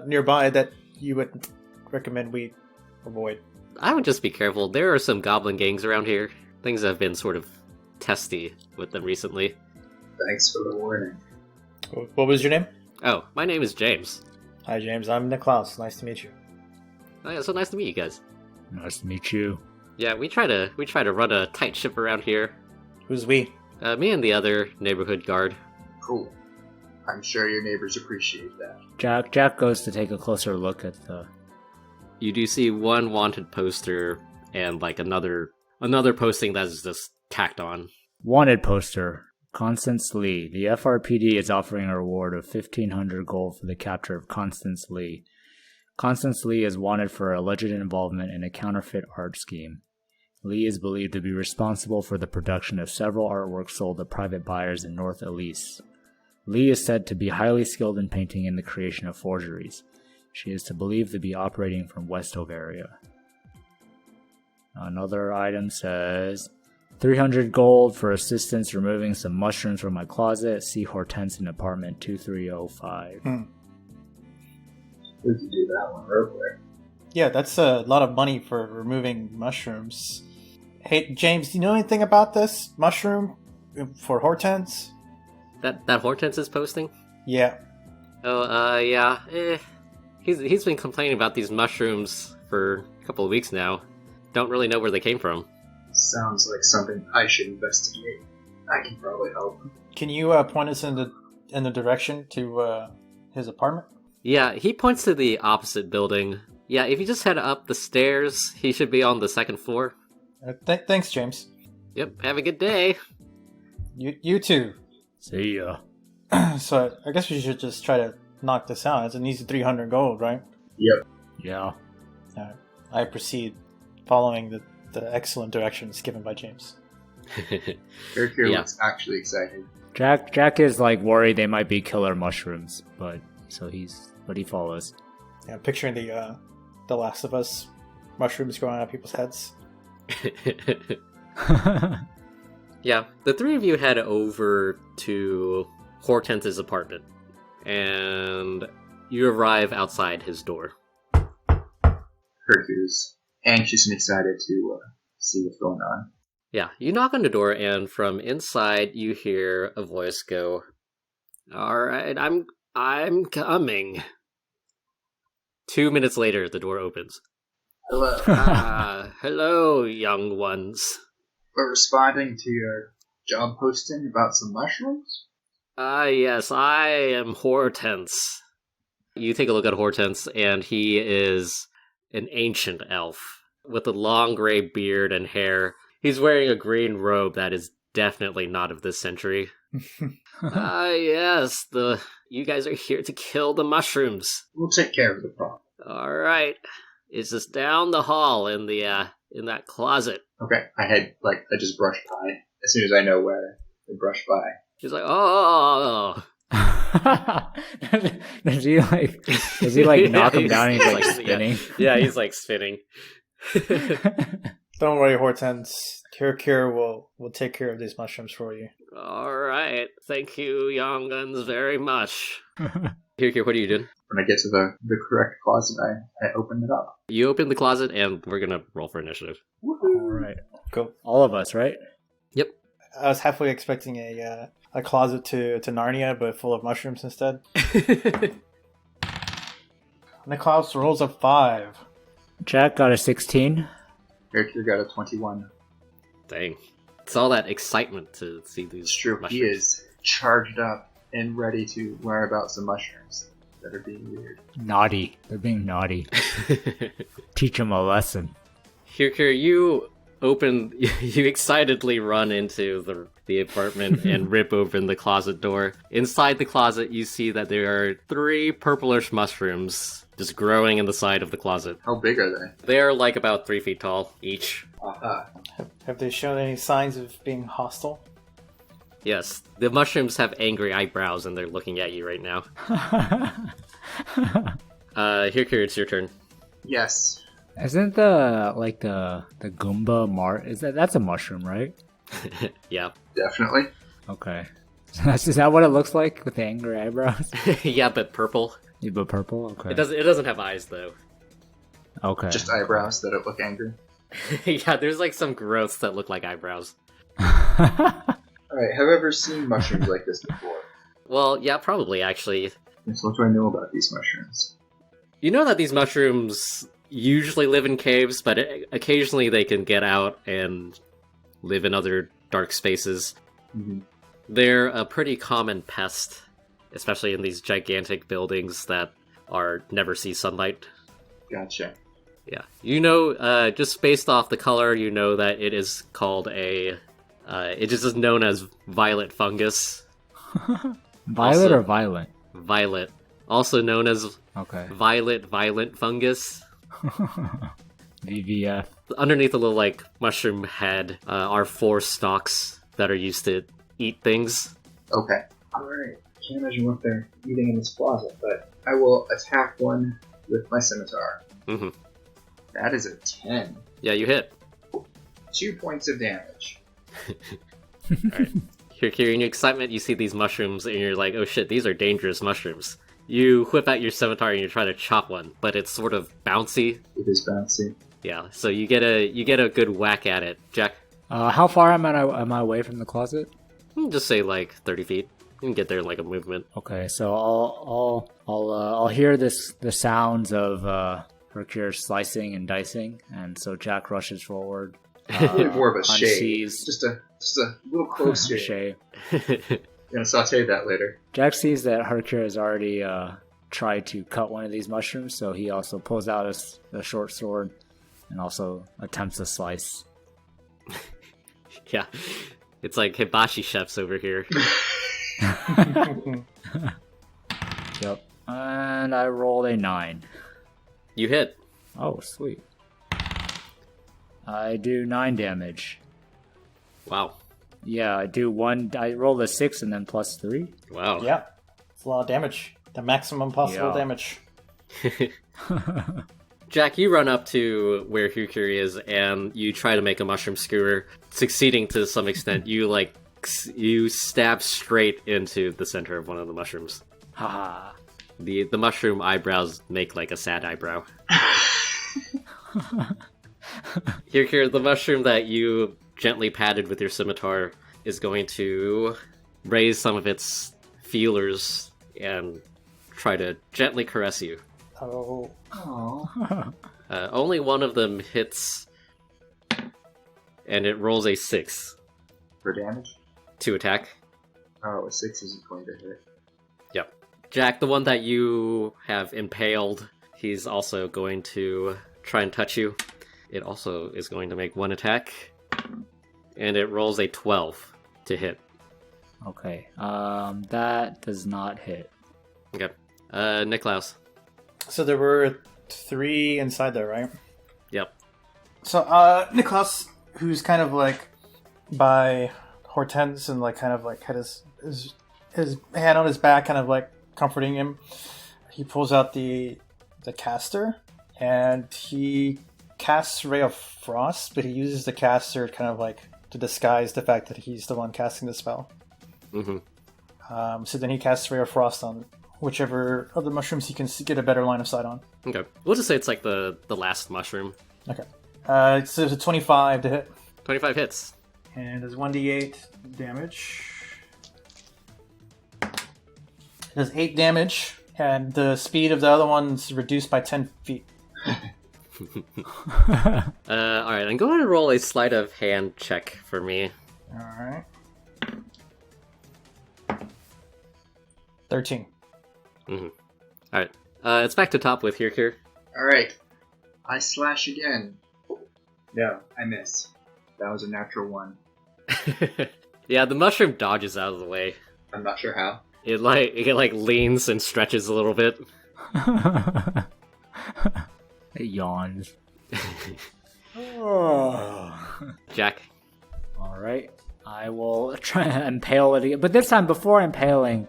nearby that you would recommend we avoid? I would just be careful. There are some goblin gangs around here. Things have been sort of testy with them recently. Thanks for the warning. What was your name? Oh, my name is James. Hi, James. I'm Niklaus. Nice to meet you. Oh, yeah, so nice to meet you guys. nice to meet you. Yeah, we try to run a tight ship around here. Who's we? Me and the other neighborhood guard. Cool. I'm sure your neighbors appreciate that. Jack goes to take a closer look at the... You do see one wanted poster and like another posting that is just tacked on. Wanted poster. Constance Lee. The FRPD is offering a reward of 1,500 gold for the capture of Constance Lee. Constance Lee is wanted for alleged involvement in a counterfeit art scheme. Lee is believed to be responsible for the production of several artworks sold to private buyers in North Elise. Lee is said to be highly skilled in painting and the creation of forgeries. She is believed to be operating from West Overia. Another item says, 300 gold for assistance removing some mushrooms from my closet. See Hortense in apartment 2305. We can do that one real quick. Yeah, that's a lot of money for removing mushrooms. Hey, James, do you know anything about this mushroom for Hortense? That Hortense is posting? Yeah. Oh, yeah. He's been complaining about these mushrooms for a couple of weeks now. Don't really know where they came from. Sounds like something I should investigate. I can probably help. Can you point us in the direction to his apartment? Yeah, he points to the opposite building. Yeah, if you just head up the stairs, he should be on the second floor. Thanks, James. Yep, have a good day. You too. See ya. So I guess we should just try to knock this out. It's an easy 300 gold, right? Yep. Yeah. I proceed following the excellent directions given by James. Eric here looks actually excited. Jack is like worried they might be killer mushrooms, but he follows. Yeah, picturing the Last of Us mushrooms growing out of people's heads. Yeah, the three of you head over to Hortense's apartment, and you arrive outside his door. Hercules, anxious and excited to see what's going on. Yeah, you knock on the door, and from inside you hear a voice go, "Alright, I'm coming." 2 minutes later, the door opens. Hello. Hello, young ones. We're responding to your job posting about some mushrooms? Yes, I am Hortense. You take a look at Hortense, and he is an ancient elf with a long gray beard and hair. He's wearing a green robe that is definitely not of this century. Yes, you guys are here to kill the mushrooms. We'll take care of the problem. All right. It's just down the hall in that closet. Okay, I just brush by as soon as I know where to brush by. He's like, oh. Does he knock him down and he's like spinning? Yeah, he's like spinning. Don't worry, Hortense. Cure will take care of these mushrooms for you. All right. Thank you, young guns, very much. Here, what are you doing? When I get to the correct closet, I open it up. You open the closet, and we're going to roll for initiative. All right. Cool. All of us, right? Yep. I was halfway expecting a closet to Narnia, but full of mushrooms instead. Niklaus rolls a 5. Jack got a 16. Eric got a 21. Dang. It's all that excitement to see these It's true. mushrooms. He is charged up and ready to learn about some mushrooms that are being weird. Naughty. They're being naughty. Teach them a lesson. Here, you excitedly run into the apartment and rip open the closet door. Inside the closet, you see that there are 3 purplish mushrooms just growing in the side of the closet. How big are they? They are like about 3 feet tall each. Have they shown any signs of being hostile? Yes, the mushrooms have angry eyebrows and they're looking at you right now. Here, it's your turn. Yes. Isn't the Goomba that's a mushroom, right? Yeah. Definitely. Okay. Is that what it looks like with the angry eyebrows? Yeah, but purple. Yeah, but purple? Okay. It doesn't have eyes though. Okay. Just eyebrows that look angry. Yeah, there's like some growths that look like eyebrows. Alright, have I ever seen mushrooms like this before? Well, yeah, probably actually. So what do I know about these mushrooms? You know that these mushrooms usually live in caves, but occasionally they can get out and live in other dark spaces. Mm-hmm. They're a pretty common pest, especially in these gigantic buildings that never see sunlight. Gotcha. Yeah. Just based off the color, you know that it is called it just is known as violet fungus. Violet Also- or violent? Violet. Also known as Okay. violent fungus. VVF. Underneath the little, like, mushroom head are 4 stalks that are used to eat things. Okay. Alright. Can't imagine what they're eating in this closet, but I will attack one with my scimitar. Mm-hmm. That is a 10. Yeah, you hit. 2 points of damage. Alright. Here, in your excitement, you see these mushrooms, and you're like, oh shit, these are dangerous mushrooms. You whip out your scimitar and you try to chop one, but it's sort of bouncy. It is bouncy. Yeah, so you get a good whack at it. Jack, How far am I away from the closet? just say like 30 feet. You can get there in like a movement. Okay, so I'll hear the sounds of Hercure slicing and dicing, and so Jack rushes forward. Really more of a shave. sees Just a little close shave. Shay. Gonna saute that later. Jack sees that Hercure has already tried to cut one of these mushrooms, so he also pulls out a short sword and also attempts a slice. Yeah, it's like hibachi chefs over here. Yep. And I rolled a 9. You hit. Oh, sweet. I do 9 damage. Wow. Yeah, I rolled a 6 and then plus 3. Wow. Yeah. It's a lot of damage. The maximum possible Yeah. damage. Jack, you run up to where Hukuri is and you try to make a mushroom skewer, succeeding to some extent. You stab straight into the center of one of the mushrooms. Haha. The mushroom eyebrows make like a sad eyebrow. Here, the mushroom that you gently patted with your scimitar is going to raise some of its feelers and try to gently caress you. Oh. Only one of them hits, and it rolls a 6 For damage? to attack. Oh, a 6 isn't going to hit. Yep. Jack, the one that you have impaled, he's also going to try and touch you. It also is going to make 1 attack, and it rolls a 12 to hit. Okay. That does not hit. Okay. Niklaus. So there were 3 inside there, right? Yep. So, Niklas, who's kind of like by Hortense and like kind of like had his hand on his back, kind of like comforting him, he pulls out the caster and he casts Ray of Frost, but he uses the caster kind of like to disguise the fact that he's the one casting the spell. Mm-hmm. So then he casts Ray of Frost on whichever of the mushrooms he can get a better line of sight on. Okay. We'll just say it's like the last mushroom. Okay. So it's a 25 to hit. 25 hits. And does 1d8 damage. It does 8 damage, and the speed of the other one's reduced by 10 feet. Alright, and go ahead and roll a sleight of hand check for me. Alright. 13. Mm-hmm. Alright. It's back to top with here. Alright. I slash again. No, I miss. That was a natural 1. Yeah, the mushroom dodges out of the way. I'm not sure how. It leans and stretches a little bit. It yawns. Jack. Alright. I will try to impale it again. But this time, before impaling,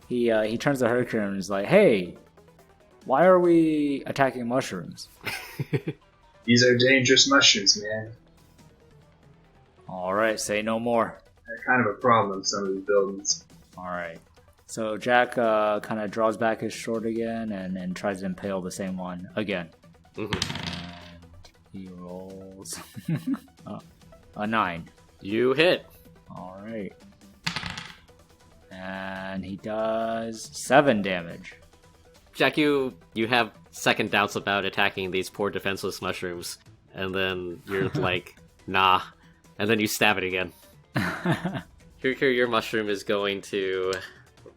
he turns to Hercule and is like, hey, why are we attacking mushrooms? These are dangerous mushrooms, man. Alright, say no more. They're kind of a problem in some of these buildings. Alright. So Jack kind of draws back his sword again and tries to impale the same one again. Mm-hmm. And he rolls a 9. You hit. Alright. And he does 7 damage. Jack, you have second doubts about attacking these poor defenseless mushrooms, and then you're like, nah, and then you stab it again. Here, your mushroom is going to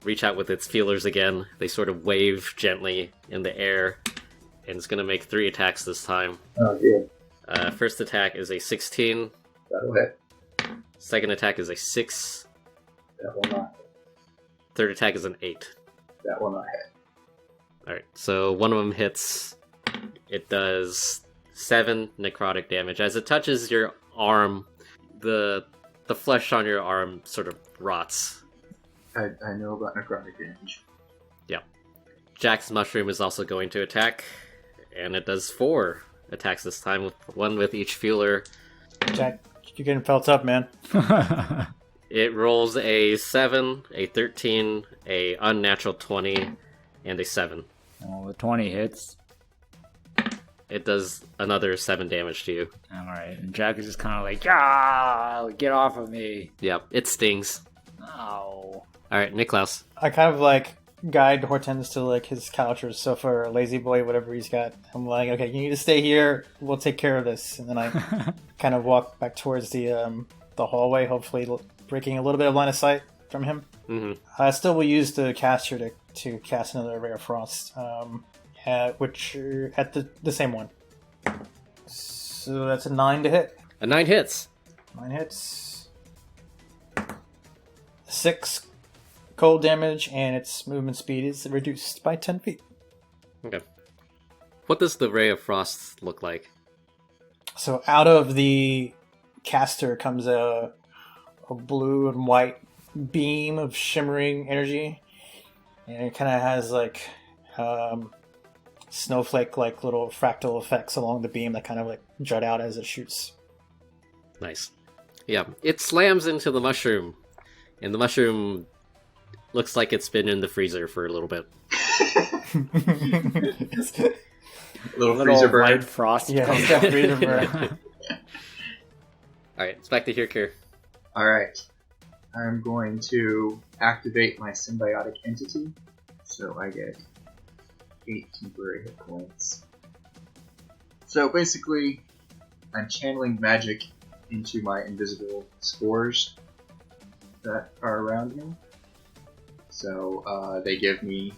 reach out with its feelers again. They sort of wave gently in the air, and it's going to make 3 attacks this time. Oh, dear. First attack is a 16. That'll hit. Second attack is a 6. That will not hit. Third attack is an 8. That will not hit. Alright, so one of them hits. It does 7 necrotic damage. As it touches your arm, the flesh on your arm sort of rots. I know about necrotic damage. Yeah. Jack's mushroom is also going to attack, and it does 4 attacks this time, with 1 with each feeler. Jack, you're getting felt up, man. It rolls a 7, a 13, a unnatural 20, and a 7. Well, the 20 hits. It does another 7 damage to you. Alright, and Jack is just kind of like, ah, get off of me. Yep, it stings. Ow. Alright, Niklaus. I kind of like guide Hortense to like his couch or sofa or lazy boy, whatever he's got. I'm like, okay, you need to stay here. We'll take care of this. And then I kind of walk back towards the hallway, hopefully breaking a little bit of line of sight from him. Mm-hmm. I still will use the caster to cast another Ray of Frost, which at the same one. So that's a 9 to hit. A 9 hits. 9 hits. 6 cold damage, and its movement speed is reduced by 10 feet. Okay. What does the Ray of Frost look like? So out of the caster comes a blue and white beam of shimmering energy, and it kind of has like snowflake-like little fractal effects along the beam that kind of like jut out as it shoots. Nice. Yeah, it slams into the mushroom, and the mushroom looks like it's been in the freezer for a little bit. Little freezer burn. White frost. Yeah, it's got freezer burn. Alright, it's back to here. Alright. I'm going to activate my symbiotic entity. So I get 8 temporary hit points. So basically, I'm channeling magic into my invisible spores that are around me. So they give me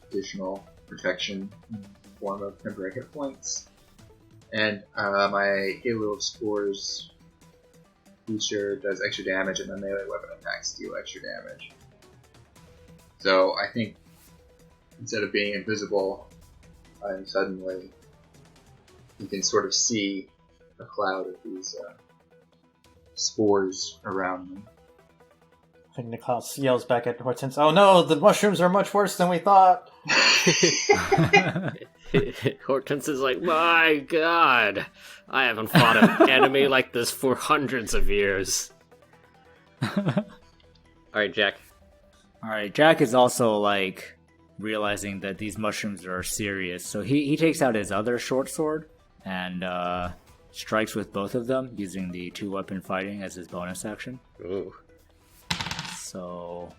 additional protection in the form of temporary hit points. And my Halo of Spores feature does extra damage, and my melee weapon attacks deal extra damage. So I think instead of being invisible, I'm suddenly, you can sort of see a cloud of these spores around me. I think Niklaus yells back at Hortense, "Oh no, the mushrooms are much worse than we thought!" Hortense is like, my god, I haven't fought an enemy like this for hundreds of years. Alright, Jack. Alright, Jack is also like realizing that these mushrooms are serious, so he takes out his other short sword and strikes with both of them using the 2-weapon fighting as his bonus action. Ooh. So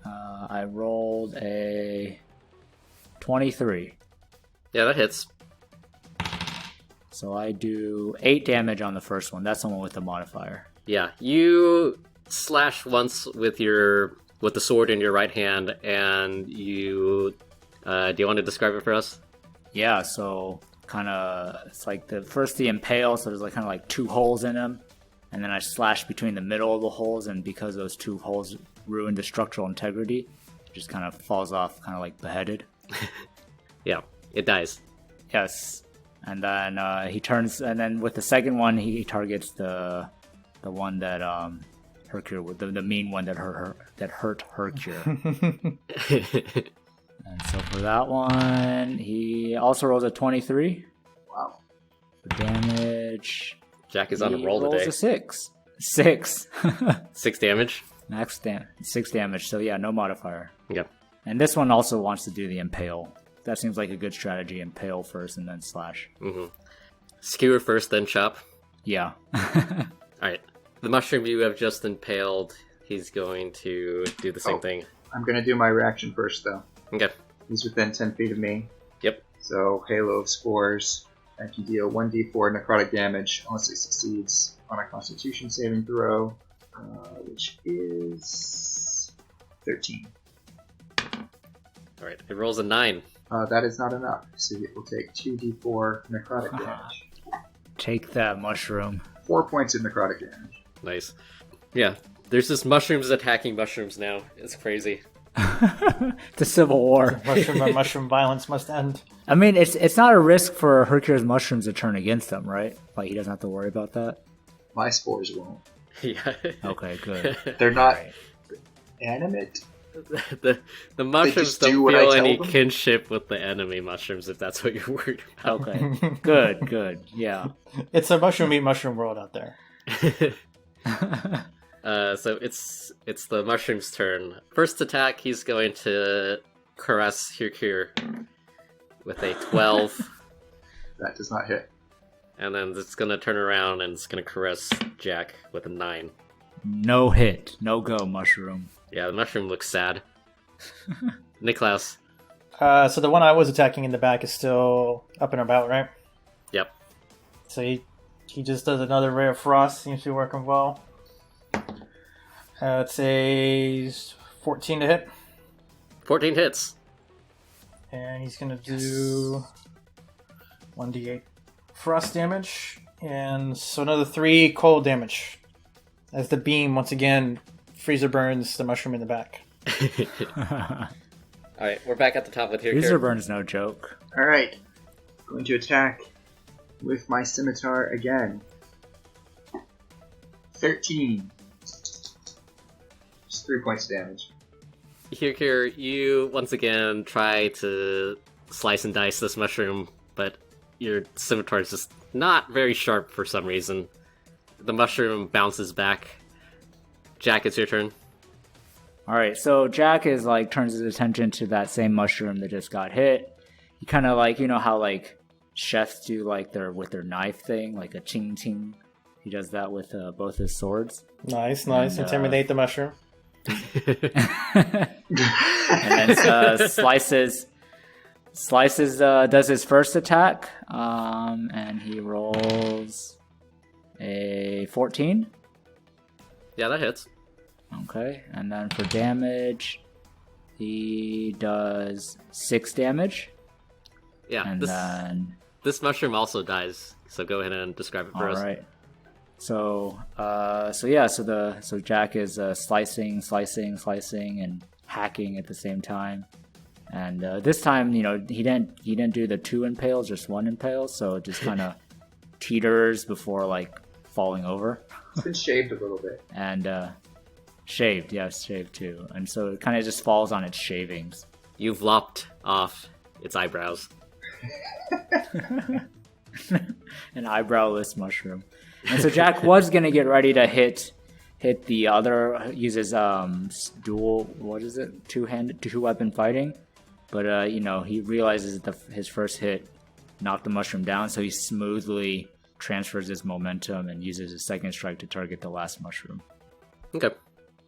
I rolled a 23. Yeah, that hits. So I do 8 damage on the first one. That's the one with the modifier. Yeah, you slash once with the sword in your right hand, and you... do you want to describe it for us? Yeah, so kind of, it's like the impale, so there's like kind of like 2 holes in them. And then I slash between the middle of the holes, and because those 2 holes ruin the structural integrity, it just kind of falls off, kind of like beheaded. Yeah, it dies. Yes. And then he turns, and then with the second one, he targets the one that Hercure, the mean one that hurt Hercure. And so for that one, he also rolls a 23. Wow. For damage, Jack is on a he roll rolls today. a 6. 6. 6 damage? Max 6 damage, so yeah, no modifier. Yep. And this one also wants to do the impale. That seems like a good strategy. Impale first and then slash. Mm-hmm. Skewer first, then chop. Yeah. Alright. The mushroom you have just impaled, he's going to do the same thing. I'm going to do my reaction first, though. Okay. He's within 10 feet of me. Yep. So, Halo of Spores. I can deal 1d4 necrotic damage unless it succeeds on a Constitution saving throw. which is 13. Alright, it rolls a 9. That is not enough, so it will take 2d4 necrotic damage. Take that mushroom. 4 points of necrotic damage. Nice. Yeah, there's just mushrooms attacking mushrooms now. It's crazy. It's a civil war. Mushroom by mushroom violence must end. I mean, it's not a risk for Hercule's mushrooms to turn against them, right? Like, he doesn't have to worry about that? My spores won't. Yeah. Okay, good. They're not Right. animate. the mushrooms just do don't what I feel tell any them? kinship with the enemy mushrooms, if that's what you're worried about. Okay, good, yeah. It's a mushroom eat mushroom world out there. So it's the mushroom's turn. First attack, he's going to caress Hirkir with a 12, That does not hit. and then it's going to turn around and it's going to caress Jack with a 9. No hit, no go, mushroom. Yeah, the mushroom looks sad. Niklaus. So the one I was attacking in the back is still up and about, right? Yep. So he just does another ray of frost. Seems to be working well. It's a 14 to hit. 14 hits. And he's going to do 1d8 frost damage. And so another 3 cold damage. As the beam, once again, freezer burns the mushroom in the back. Alright, we're back at the top with Hirkir. Freezer burn's no joke. Alright. Going to attack with my scimitar again. 13. Just 3 points of damage. Hirkir, you once again try to slice and dice this mushroom, but your scimitar is just not very sharp for some reason. The mushroom bounces back. Jack, it's your turn. Alright, so Jack is like turns his attention to that same mushroom that just got hit. He kind of like, you know how like chefs do like with their knife thing, like a ching ching. He does that with both his swords. Nice. And, Intimidate the mushroom. And then slices does his first attack, and he rolls a 14. Yeah, that hits. Okay, and then for damage, he does 6 damage, Yeah, and then this mushroom also dies, so go ahead and describe it for us. all right. So Jack is slicing, and hacking at the same time. And this time, you know, he didn't do the 2 impales, just 1 impale, so it just kind of teeters before like falling over. It's been shaved a little bit. And shaved too. And so it kind of just falls on its shavings. You've lopped off its eyebrows. An eyebrowless mushroom. And so Jack was gonna get ready to hit the other, uses dual, two weapon fighting, but you know, he realizes that his first hit knocked the mushroom down, so he smoothly transfers his momentum and uses his second strike to target the last mushroom. Okay.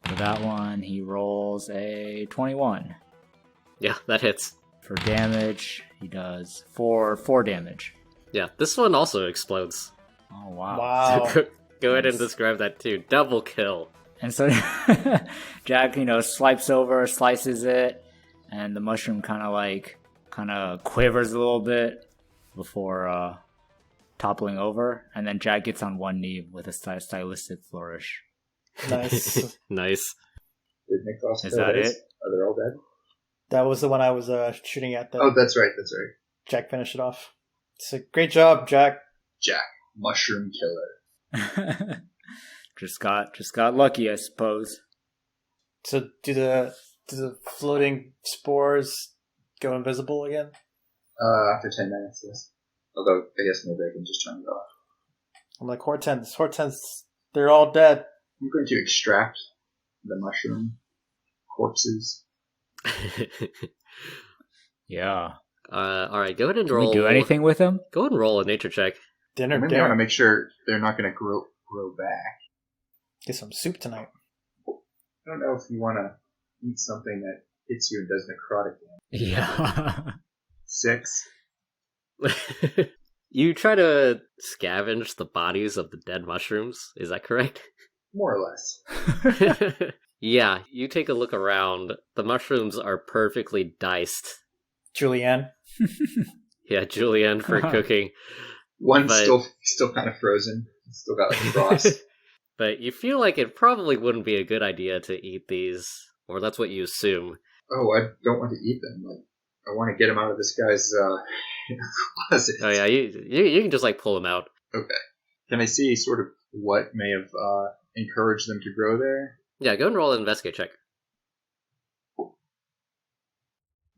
For that one, he rolls a 21. Yeah, that hits. For damage, he does 4 damage. Yeah, this one also explodes. Oh wow. Wow. Go ahead and describe that too. Double kill. And so Jack, you know, slices it, and the mushroom kind of quivers a little bit before toppling over, and then Jack gets on one knee with a stylistic flourish. Nice. Nice. Did Nicholas Is kill that his? it? Are they all dead? That was the one I was shooting at. Oh, that's right. Jack finished it off. It's a great job, Jack. Jack, mushroom killer. just got lucky, I suppose. So do the floating spores go invisible again? After 10 minutes, yes. Although, I guess maybe I can just turn it off. I'm like, Hortense, they're all dead. I'm going to extract the mushroom corpses. Yeah. Alright, go ahead and Can roll. we do anything with him? Go ahead and roll a nature check. Dinner, I really want to make sure they're not going to grow back. Get some soup tonight. I don't know if you want to eat something that hits you and does necrotic damage. Yeah. 6. You try to scavenge the bodies of the dead mushrooms, is that correct? More or less. Yeah, you take a look around. The mushrooms are perfectly diced. Julianne. Yeah, julienne for cooking. One's But- still kind of frozen. It's still got like frost. But you feel like it probably wouldn't be a good idea to eat these, or that's what you assume. Oh, I don't want to eat them. Like, I want to get them out of this guy's closet. Oh yeah, you can just like pull them out. Okay. Can I see sort of what may have encouraged them to grow there? Yeah, go and roll an investigate check.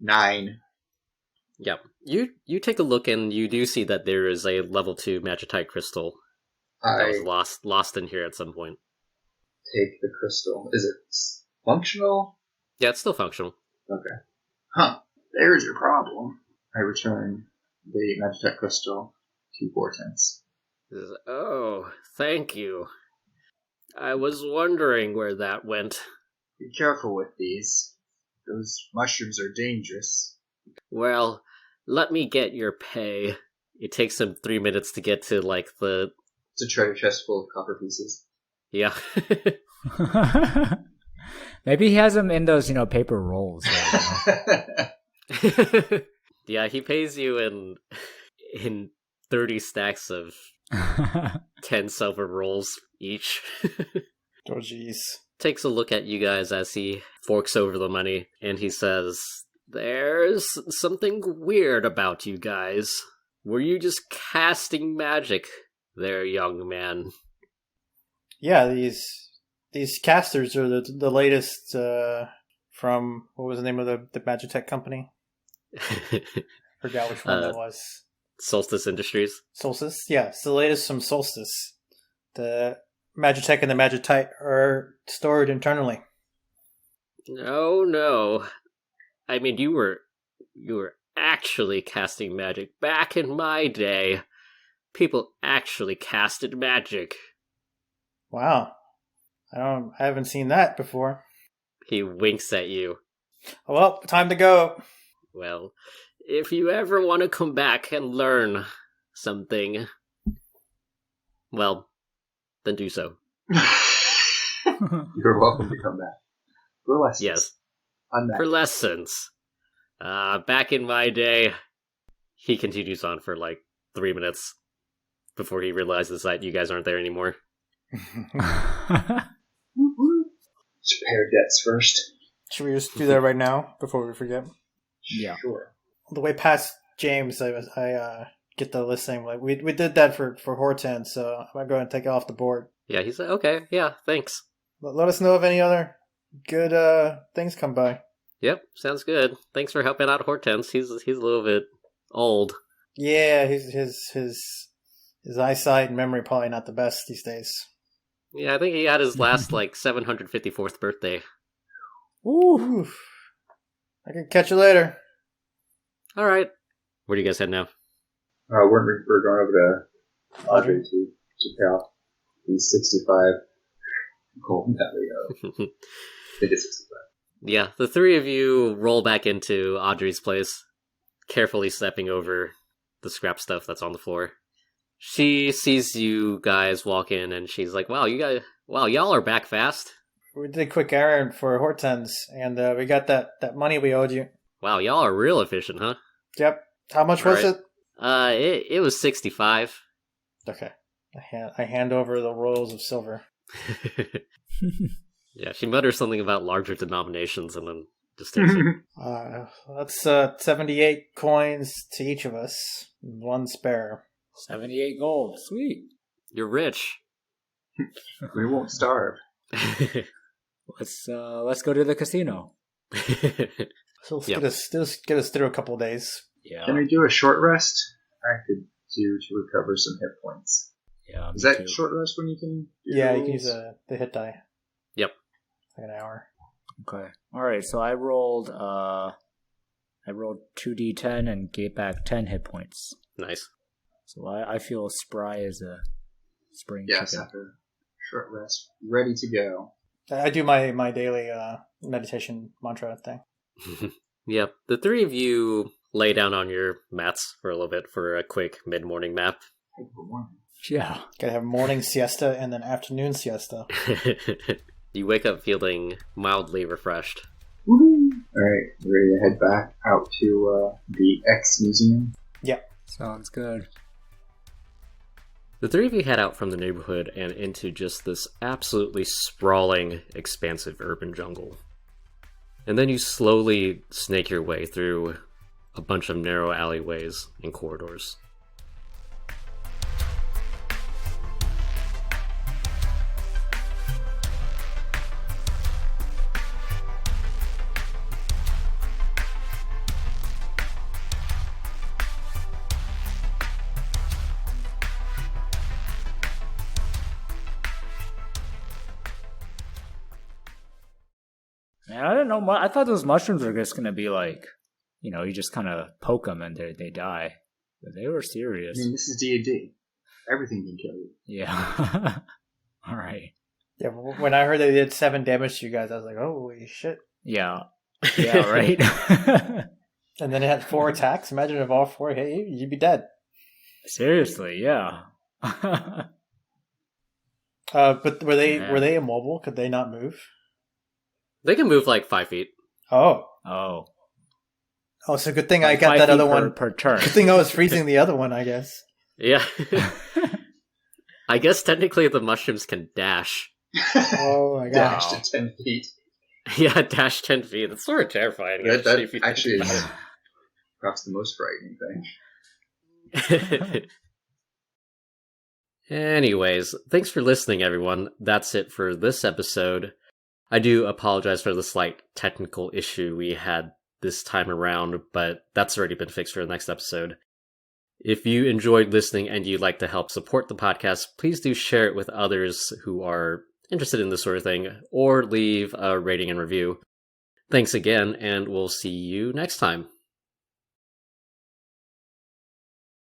9. Yeah, you take a look and you do see that there is a level 2 magitite crystal that I was lost in here at some point. take the crystal. Is it functional? Yeah, it's still functional. Okay. Huh. There's your problem. I return the magitite crystal to Portents. Oh, thank you. I was wondering where that went. Be careful with these. Those mushrooms are dangerous. Well, let me get your pay. It takes him 3 minutes to get to, like, the... It's a treasure chest full of copper pieces. Yeah. Maybe he has them in those, paper rolls. Yeah, he pays you in 30 stacks of 10 silver rolls each. Oh, jeez. Takes a look at you guys as he forks over the money, and he says, "There's something weird about you guys. Were you just casting magic there, young man?" Yeah, these casters are the latest from, what was the name of the Magitech company? Forgot which one that was. Solstice Industries. Solstice? Yeah, it's the latest from Solstice. The Magitech and the Magitite are stored internally. No. I mean, you were actually casting magic back in my day. People actually casted magic. Wow. I haven't seen that before. He winks at you. Well, time to go. Well, if you ever want to come back and learn something, well, then do so. You're welcome to come back. For lessons. Yes, On that. for lessons. Back in my day, he continues on for like 3 minutes before he realizes that you guys aren't there anymore. Let's pay our debts first. Should we just do that right now before we forget? Yeah. Sure. On the way past James, I get the list saying, like, we did that for Hortense, so I'm going to take it off the board. Yeah, he's like, okay, yeah, thanks. Let us know if any other good things come by. Yep, sounds good. Thanks for helping out Hortense. He's a little bit old. Yeah, his eyesight and memory probably not the best these days. Yeah, I think he had his last, like, 754th birthday. Ooh. I can catch you later. Alright. Where do you guys head now? We're going over to Andrei to pay off these 65 gold that we owe. They did 65. Yeah, the three of you roll back into Audrey's place, carefully stepping over the scrap stuff that's on the floor. She sees you guys walk in, and she's like, wow, y'all are back fast. We did a quick errand for Hortense, and we got that money we owed you. Wow, y'all are real efficient, huh? Yep. How much was Alright. it? It was 65. Okay. I hand over the rolls of silver. Yeah, she mutters something about larger denominations and then just takes it. That's 78 coins to each of us. One spare. 78 gold. Sweet. You're rich. We won't starve. Let's go to the casino. So let's Yep. get us through a couple of days. Yeah. Can we do a short rest? I could do to recover some hit points. Yeah. Is me that too. short rest when you can do Yeah, you rolls? can use the hit die. Yep. Like an hour. Okay. All right. So I rolled 2d10 and gave back 10 hit points. Nice. So I feel spry as a spring Yes, chicken. after short rest, ready to go. I do my daily meditation mantra thing. Yep. The three of you lay down on your mats for a little bit for a quick mid-morning nap. Take the one. Yeah. Gotta have morning siesta and then afternoon siesta. You wake up feeling mildly refreshed. Woohoo! Alright, ready to head back out to the X Museum? Yep. Sounds good. The three of you head out from the neighborhood and into just this absolutely sprawling, expansive urban jungle. And then you slowly snake your way through a bunch of narrow alleyways and corridors. Man, I didn't know. I thought those mushrooms were just gonna be like, you just kind of poke them and they die. But they were serious. I mean, this is D&D. Everything can kill you. Yeah. All right. Yeah, when I heard they did 7 damage to you guys, I was like, holy shit. Yeah. Yeah. Right. And then it had 4 attacks. Imagine if all 4 hit you, you'd be dead. Seriously. Yeah. But were they immobile? Could they not move? They can move like 5 feet. Oh. Oh. Oh, so good thing I Like got 5 that feet other one. per turn. Good thing I was freezing the other one, I guess. Yeah. I guess technically the mushrooms can dash. Oh my Dash god. to 10 feet. Yeah, dash 10 feet. That's sort of terrifying. That if you think actually about is perhaps the most frightening thing. it. Anyways, thanks for listening, everyone. That's it for this episode. I do apologize for the slight technical issue we had this time around, but that's already been fixed for the next episode. If you enjoyed listening and you'd like to help support the podcast, please do share it with others who are interested in this sort of thing, or leave a rating and review. Thanks again, and we'll see you next time.